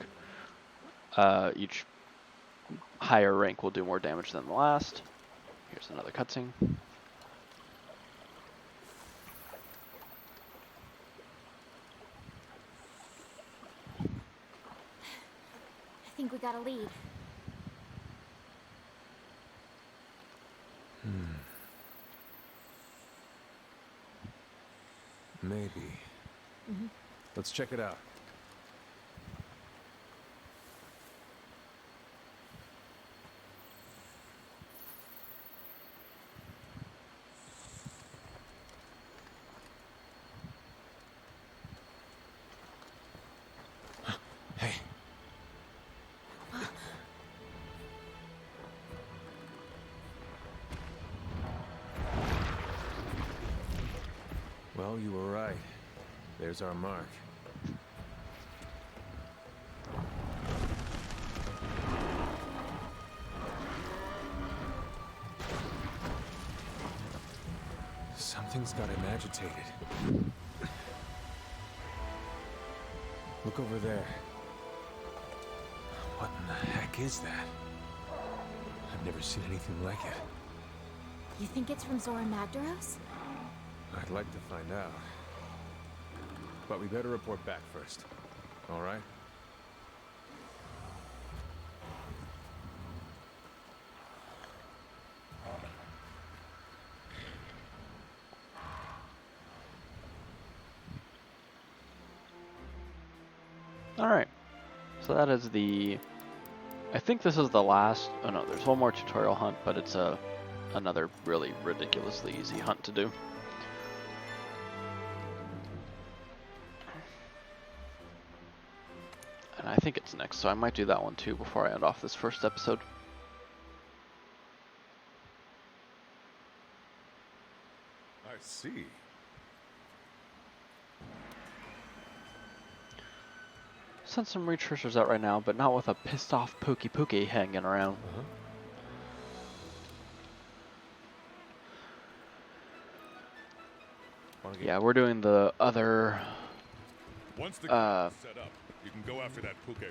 Each higher rank will do more damage than the last. Here's another cutscene. I think we got a lead. Maybe. Let's check it out. Hey. Well, you were right. There's our mark. Something's got him agitated. Look over there. What in the heck is that? I've never seen anything like it. You think it's from Zora Magdaros? I'd like to find out. But we better report back first. All right? Alright. So that is the... I think this is the last... Oh no, there's one more tutorial hunt, but it's another really ridiculously easy hunt to do. And I think it's next, so I might do that one too before I end off this first episode. I see. Send some researchers out right now, but not with a pissed off Pookie hanging around. Yeah, we're doing the other... Once the game is set up, you can go after that Puke.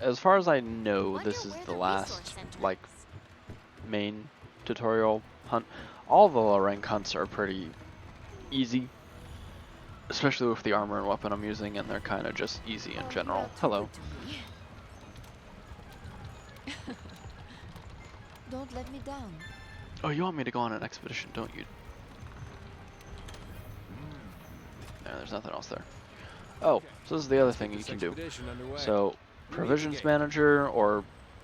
As far as I know, Wonder this is where the the last, resource center like, is. main tutorial hunt. All the low rank hunts are pretty easy, especially with the armor and weapon I'm using, and they're kind of just easy in general. Hello. Don't let me down. Oh, you want me to go on an expedition, don't you? No, there's nothing else there. Oh, so this is the other thing you can do. So, provisions manager, or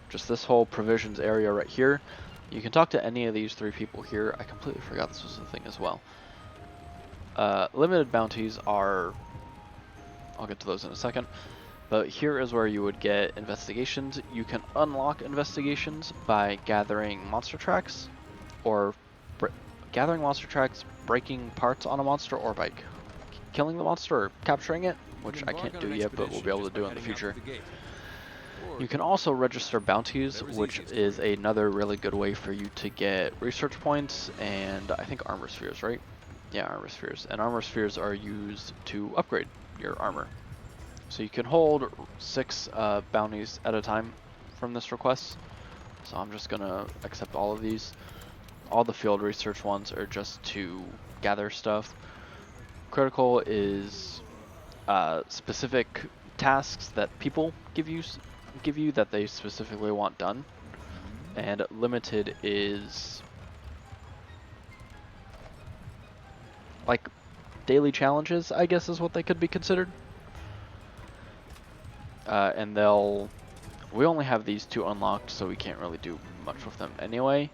just this whole provisions area right here, you can talk to any of these three people here. I completely forgot this was a thing as well. Limited bounties are... I'll get to those in a second. But here is where you would get investigations. You can unlock investigations by gathering monster tracks, or gathering monster tracks, breaking parts on a monster, or by killing the monster or capturing it, which I can't do yet, but we'll be able to do in the future. You can also register bounties, which is another really good way for you to get research points and I think armor spheres, right? Yeah, armor spheres. And armor spheres are used to upgrade your armor. So you can hold 6 bounties at a time from this request. So I'm just gonna accept all of these. All the field research ones are just to gather stuff. Critical is specific tasks that people give you that they specifically want done. And limited is like daily challenges, I guess is what they could be considered. And we only have these 2 unlocked, so we can't really do much with them anyway.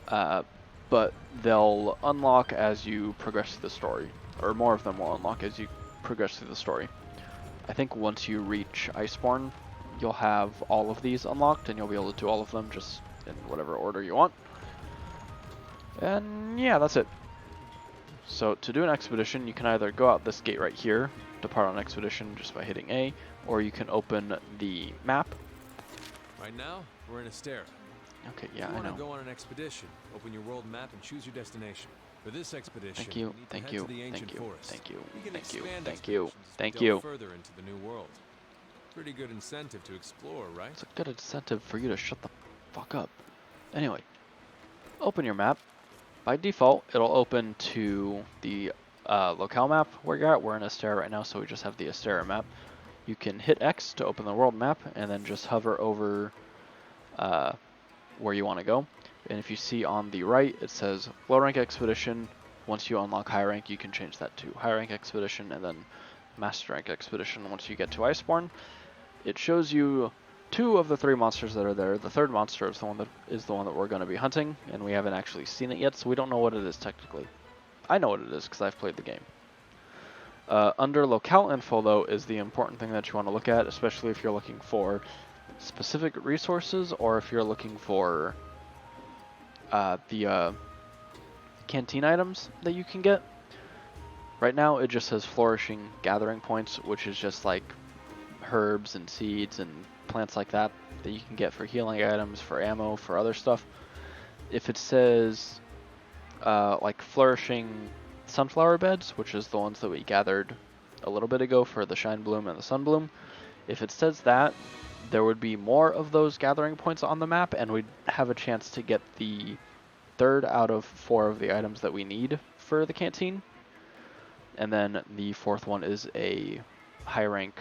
But they'll unlock as you progress through the story, or more of them will unlock as you progress through the story. I think once you reach Iceborne, you'll have all of these unlocked, and you'll be able to do all of them just in whatever order you want. And yeah, that's it. So to do an expedition, you can either go out this gate right here, depart on expedition just by hitting A, or you can open the map. Right now, we're in Astera. Okay, yeah, if you I know. want to go on an expedition, open your world map and choose your destination. For this expedition, Thank you, we need to thank head you, to the ancient thank you, forest. thank you, We can thank you, expand thank you, expeditions as we thank delve you. further into the new world. Pretty good incentive to explore, right? It's a good incentive for you to shut the fuck up. Anyway, open your map. By default, it'll open to the locale map where you're at. We're in Astera right now, so we just have the Astera map. You can hit X to open the world map, and then just hover over where you want to go. And if you see on the right, it says low rank expedition. Once you unlock high rank, you can change that to high rank expedition, and then master rank expedition once you get to Iceborne. It shows you 2 of the 3 monsters that are there. The 3rd monster is the one that we're going to be hunting, and we haven't actually seen it yet, so we don't know what it is technically. I know what it is because I've played the game. Under locale info, though, is the important thing that you want to look at, especially if you're looking for specific resources or if you're looking for the canteen items that you can get. Right now, it just says flourishing gathering points, which is just like herbs and seeds and plants like that you can get for healing items, for ammo, for other stuff. If it says like flourishing sunflower beds, which is the ones that we gathered a little bit ago for the Shine Bloom and the Sun Bloom, if it says that, there would be more of those gathering points on the map, and we'd have a chance to get the 3rd out of 4 of the items that we need for the canteen. And then the 4th one is a high rank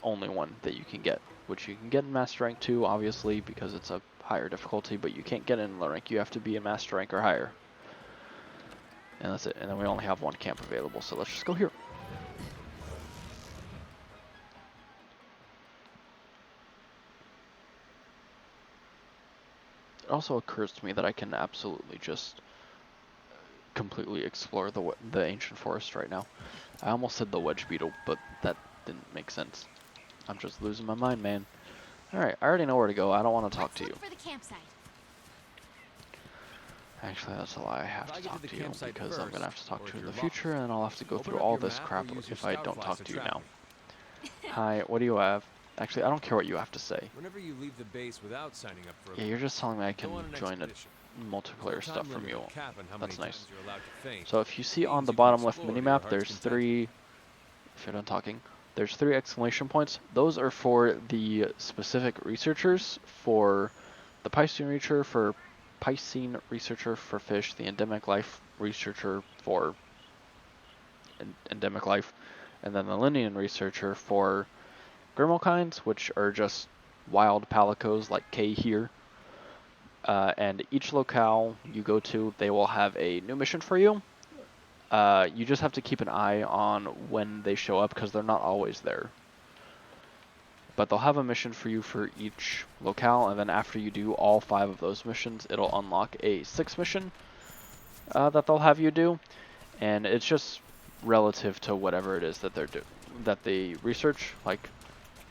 only one that you can get, which you can get in Master Rank 2, obviously, because it's a higher difficulty, but you can't get it in low rank. You have to be in Master Rank or higher. And that's it. And then we only have 1 camp available, so let's just go here. It also occurs to me that I can absolutely just completely explore the ancient forest right now. I almost said the wedge beetle, but that didn't make sense. I'm just losing my mind, man. Alright, I already know where to go. I don't want to talk to you. Look for the campsite. Actually, that's a lie. I have to talk to you because I'm going to have to talk to you in the future, lost. and I'll have to go Open through up all your this map crap or use your if I scout don't flash talk to to you track now. me. Hi, what do you have? Actually, I don't care what you have to say. Whenever you leave the base without signing up for a Yeah, you're just telling me I can go on an join it. expedition. Multiplayer There's no stuff time from limit you. or cap on how That's many nice. times you're allowed to faint. So if you see on Means the you can bottom left explore to your minimap, heart's there's content. 3, if you're done talking, there's 3 exclamation points. Those are for the specific researchers, for the Piscine researcher for fish, the endemic life researcher for endemic life, and then the Linnean researcher for Grimmelkinds, which are just wild palicos like K here. And each locale you go to, they will have a new mission for you. You just have to keep an eye on when they show up because they're not always there. But they'll have a mission for you for each locale, and then after you do all 5 of those missions, it'll unlock a 6th mission that they'll have you do. And it's just relative to whatever it is that they research. Like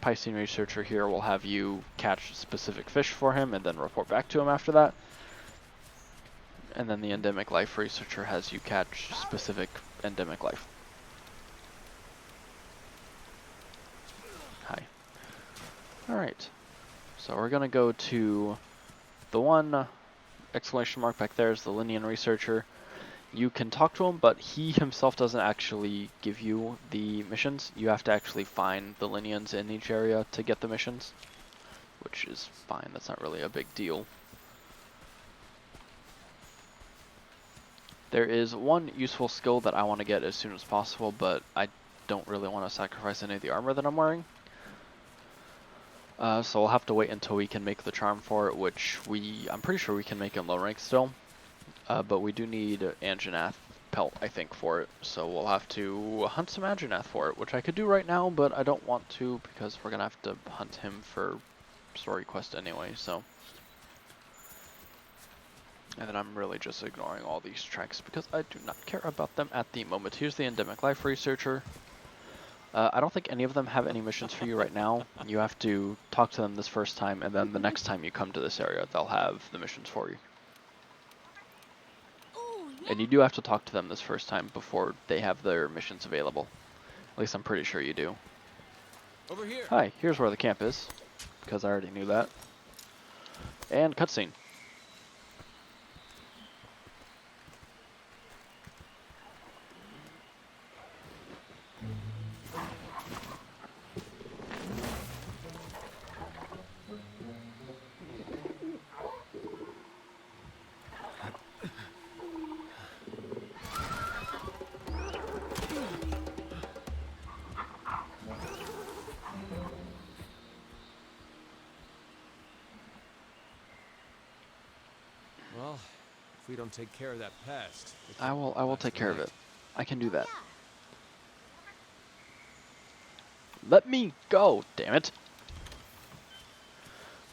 Piscine researcher here will have you catch specific fish for him and then report back to him after that. And then the endemic life researcher has you catch specific endemic life. Hi. Alright. So we're gonna go to the one exclamation mark back there is the Linnean researcher. You can talk to him, but he himself doesn't actually give you the missions. You have to actually find the Linians in each area to get the missions, which is fine. That's not really a big deal. There is one useful skill that I want to get as soon as possible, but I don't really want to sacrifice any of the armor that I'm wearing. So we'll have to wait until we can make the charm for it, which I'm pretty sure we can make in low rank still. But we do need Anjanath pelt, I think, for it. So we'll have to hunt some Anjanath for it, which I could do right now, but I don't want to because we're going to have to hunt him for story quest anyway, so. And then I'm really just ignoring all these tracks because I do not care about them at the moment. Here's the Endemic Life Researcher. I don't think any of them have any missions for you right now. You have to talk to them this first time, and then the next time you come to this area, they'll have the missions for you. And you do have to talk to them this first time before they have their missions available. At least I'm pretty sure you do. Over here. Hi, here's where the camp is, because I already knew that. And cutscene. Well, if we don't take care of that pest... I will take care of it. I can do that. Let me go, damn it.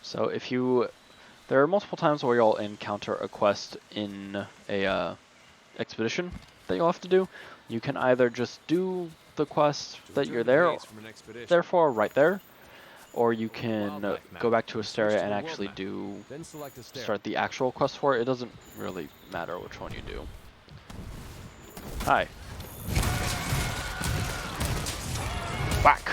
So if you... There are multiple times where you'll encounter a quest in a expedition that you'll have to do. You can either just do the quest that you're there for right there, or you can go back to Asteria and actually start the actual quest for it. It doesn't really matter which one you do. Hi. Whack.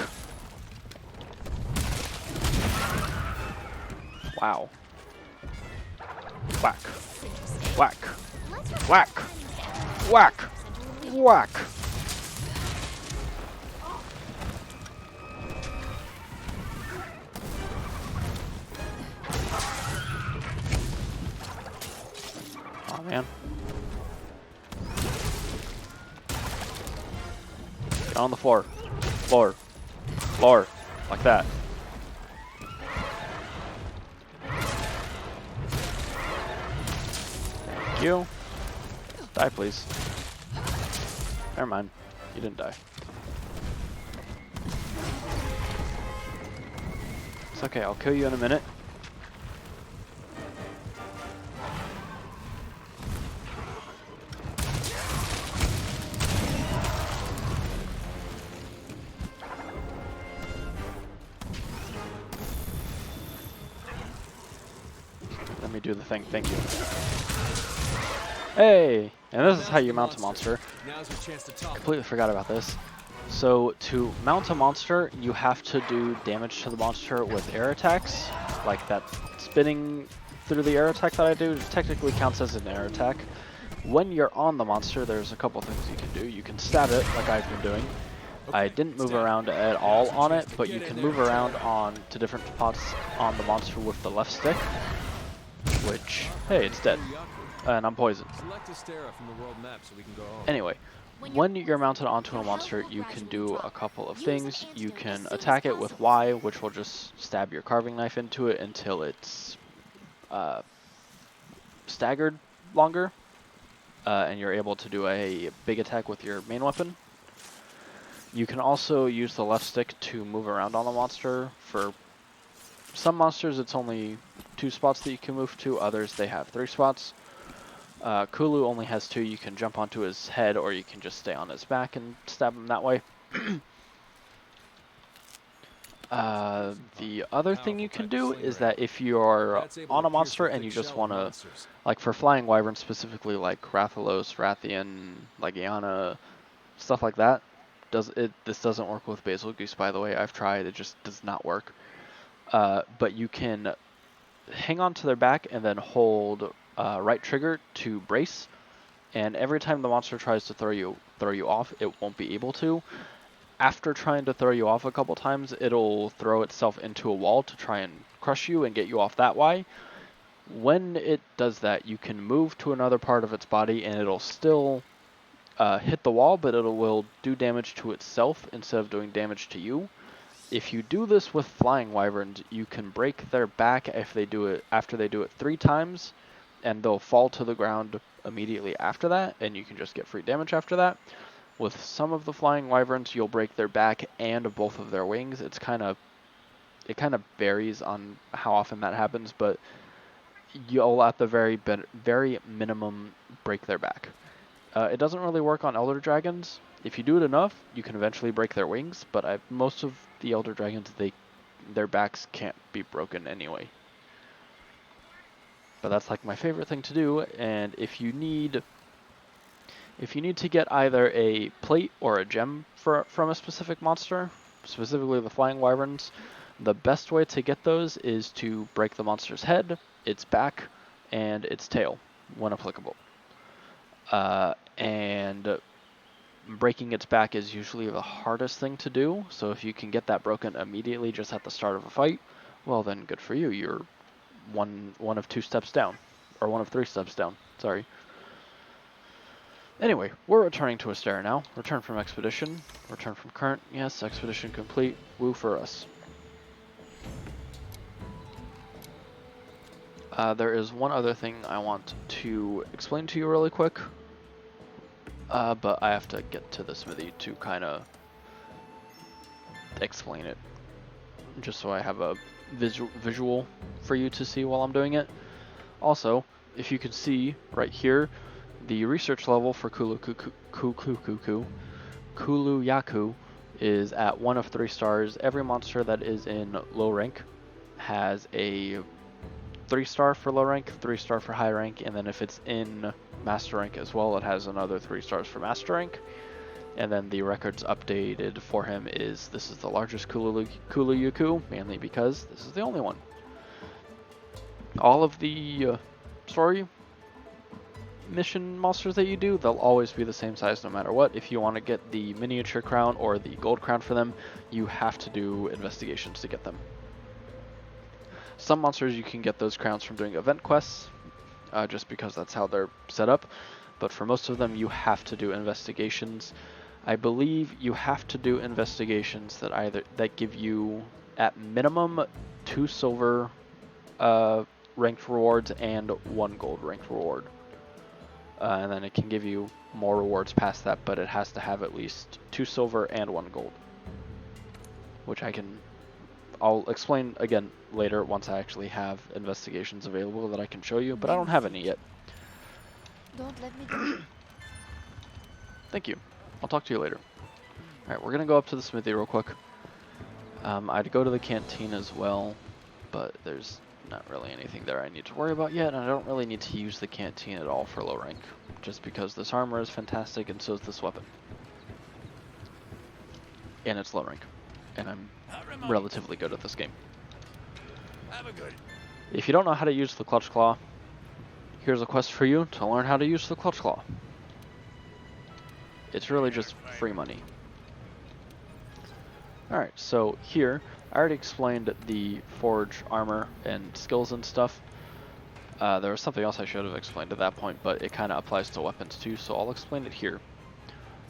Wow. Whack. Whack. Whack. Whack. Whack. Oh man. Get on the floor. Floor. Floor. Like that. Thank you. Die, please. Never mind. You didn't die. It's okay, I'll kill you in a minute. Let me do the thing, thank you. Hey! And this is how you mount a monster. Completely forgot about this. So to mount a monster, you have to do damage to the monster with air attacks. Like that spinning through the air attack that I do technically counts as an air attack. When you're on the monster, there's a couple things you can do. You can stab it, like I've been doing. I didn't move around at all on it, but you can move around to different spots on the monster with the left stick. Which, hey, it's dead. And I'm poisoned. Anyway, when you're mounted onto a monster, you can do a couple of things. You can attack it with Y, which will just stab your carving knife into it until it's staggered longer. And you're able to do a big attack with your main weapon. You can also use the left stick to move around on the monster. For some monsters, it's only 2 spots that you can move to. Others, they have 3 spots. Kulu only has 2. You can jump onto his head, or you can just stay on his back and stab him that way. The other thing you can do is that if you're on a monster and you just want to, like for Flying Wyvern specifically, like Rathalos, Rathian, Legiana, stuff like that, this doesn't work with Basil Goose, by the way. I've tried, it just does not work. But you can hang on to their back and then hold right trigger to brace, and every time the monster tries to throw you off, it won't be able to. After trying to throw you off a couple times, it'll throw itself into a wall to try and crush you and get you off that way. When it does that, you can move to another part of its body and it'll still hit the wall, but it will do damage to itself instead of doing damage to you. If you do this with flying wyverns, you can break their back if they do it after they do it 3 times, and they'll fall to the ground immediately after that, and you can just get free damage after that. With some of the flying wyverns, you'll break their back and both of their wings. It kind of varies on how often that happens, but you'll at the very minimum break their back. It doesn't really work on elder dragons. If you do it enough, you can eventually break their wings, but most of the elder dragons, their backs can't be broken anyway. But that's like my favorite thing to do, and if you need to get either a plate or a gem from a specific monster, specifically the flying wyverns, the best way to get those is to break the monster's head, its back, and its tail, when applicable. And breaking its back is usually the hardest thing to do, so if you can get that broken immediately just at the start of a fight, well then good for you. You're one of 2 steps down, or 1 of 3 steps down, sorry. Anyway, we're returning to Astera now. Return from expedition. Return from current. Yes, expedition complete. Woo for us. There is one other thing I want to explain to you really quick. But I have to get to the smithy to kind of explain it. Just so I have a visual for you to see while I'm doing it. Also, if you can see right here, the research level for Kulu-Ya-Ku is at 1 of 3 stars. Every monster that is in low rank has a 3-star for low rank, 3-star for high rank, and then if it's in master rank as well, it has another 3 stars for master rank. And then the records updated for him is this is the largest Kulu-Ya-Ku, mainly because this is the only one. All of the story mission monsters that you do, they'll always be the same size no matter what. If you want to get the miniature crown or the gold crown for them, you have to do investigations to get them. Some monsters you can get those crowns from doing event quests, just because that's how they're set up, but for most of them you have to do investigations. I believe you have to do investigations that give you at minimum 2 silver ranked rewards and 1 gold ranked reward. And then it can give you more rewards past that, but it has to have at least 2 silver and 1 gold. Which I'll explain again later once I actually have investigations available that I can show you, but I don't have any yet. Don't let me down. Thank you. I'll talk to you later. Alright, we're gonna go up to the smithy real quick. I'd go to the canteen as well, but there's not really anything there I need to worry about yet, and I don't really need to use the canteen at all for low rank, just because this armor is fantastic and so is this weapon. And it's low rank, and I'm relatively good at this game. If you don't know how to use the clutch claw, here's a quest for you to learn how to use the clutch claw. It's really just free money. Alright, so here, I already explained the forge armor and skills and stuff. There was something else I should have explained at that point, but it kind of applies to weapons too, so I'll explain it here.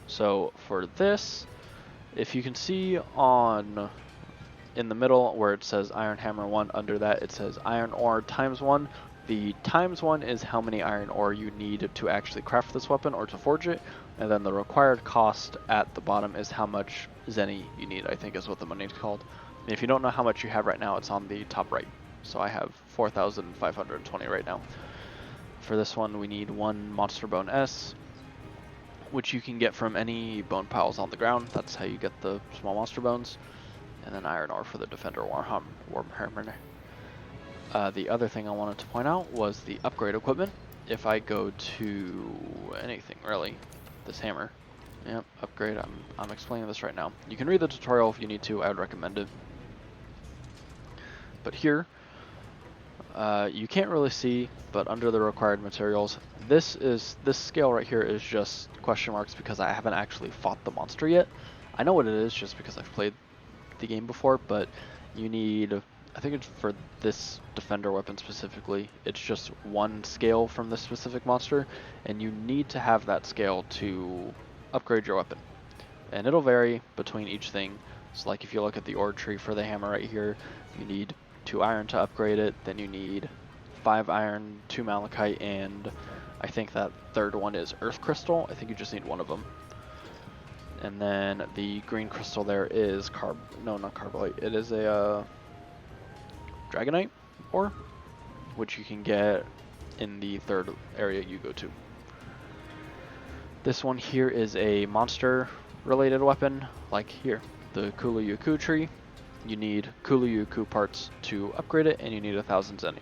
So for this, if you can see in the middle where it says Iron Hammer 1, under that it says Iron Ore times 1. The times 1 is how many iron ore you need to actually craft this weapon or to forge it, and then the required cost at the bottom is how much zenny you need, I think is what the money is called. And if you don't know how much you have right now, it's on the top right. So I have 4,520 right now. For this one, we need 1 Monster Bone S, which you can get from any bone piles on the ground. That's how you get the small monster bones. And then iron ore for the Defender Warhammer. The other thing I wanted to point out was the upgrade equipment. If I go to anything really, this hammer, yep, upgrade, I'm explaining this right now. You can read the tutorial if you need to, I would recommend it. But here, You can't really see, but under the required materials, this scale right here is just question marks because I haven't actually fought the monster yet. I know what it is just because I've played the game before, but you need, I think it's for this defender weapon specifically, it's just one scale from this specific monster, and you need to have that scale to upgrade your weapon. And it'll vary between each thing. So like if you look at the ore tree for the hammer right here, you need 2 iron to upgrade it, then you need 5 iron, 2 malachite, and I think that third one is earth crystal. I think you just need 1 of them. And then the green crystal there is not carbonite, it is a dragonite ore, which you can get in the third area you go to. This one here is a monster related weapon, like here, the Kulu-Ya-Ku tree. You need Kulu-Ya-Ku parts to upgrade it, and you need 1,000 zeni.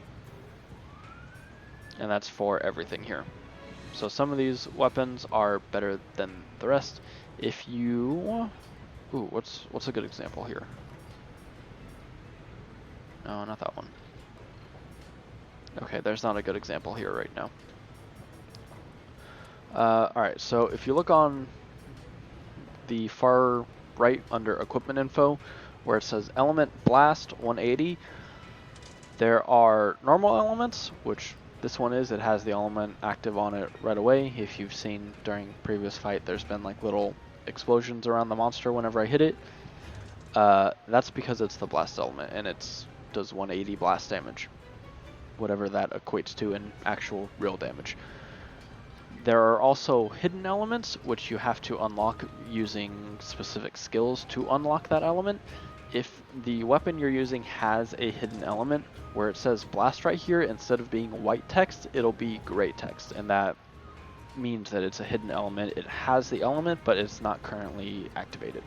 And that's for everything here. So some of these weapons are better than the rest. If you, ooh, what's a good example here? No, not that one. Okay, there's not a good example here right now. Alright, so if you look on the far right under equipment info, where it says element blast 180, there are normal elements, which this one is, it has the element active on it right away. If you've seen during previous fight, there's been like little explosions around the monster whenever I hit it. That's because it's the blast element, and it does 180 blast damage, whatever that equates to in actual real damage. There are also hidden elements, which you have to unlock using specific skills to unlock that element. If the weapon you're using has a hidden element, where it says blast right here, instead of being white text, it'll be gray text, and that means that it's a hidden element. It has the element, but it's not currently activated.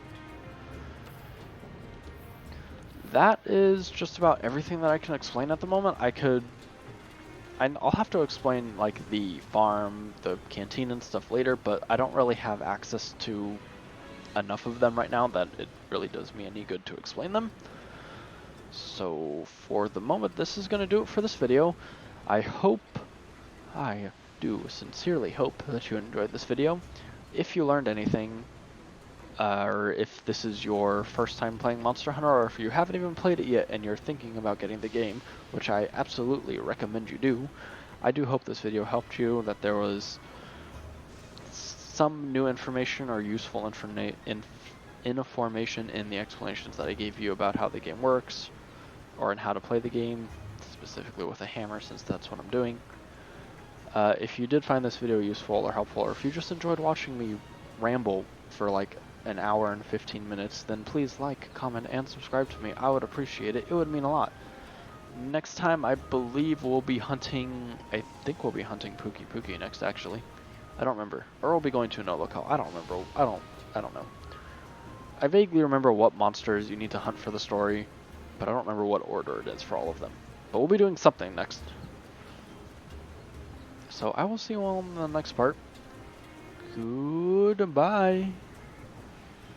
That is just about everything that I can explain at the moment. I'll have to explain like the farm, the canteen and stuff later, but I don't really have access to enough of them right now that it really does me any good to explain them. So for the moment, this is going to do it for this video. I do sincerely hope that you enjoyed this video. If you learned anything, or if this is your first time playing Monster Hunter, or if you haven't even played it yet and you're thinking about getting the game, which I absolutely recommend you do, I do hope this video helped you, that there was some new information or useful information in the explanations that I gave you about how the game works, or in how to play the game, specifically with a hammer, since that's what I'm doing. If you did find this video useful or helpful, or if you just enjoyed watching me ramble for like an hour and 15 minutes, then please like, comment, and subscribe to me. I would appreciate it. It would mean a lot. Next time, I believe we'll be hunting, I think we'll be hunting Pookie next, actually. I don't remember. Or we'll be going to a no locale. I don't remember. I don't know. I vaguely remember what monsters you need to hunt for the story, but I don't remember what order it is for all of them. But we'll be doing something next. So I will see you all in the next part. Goodbye.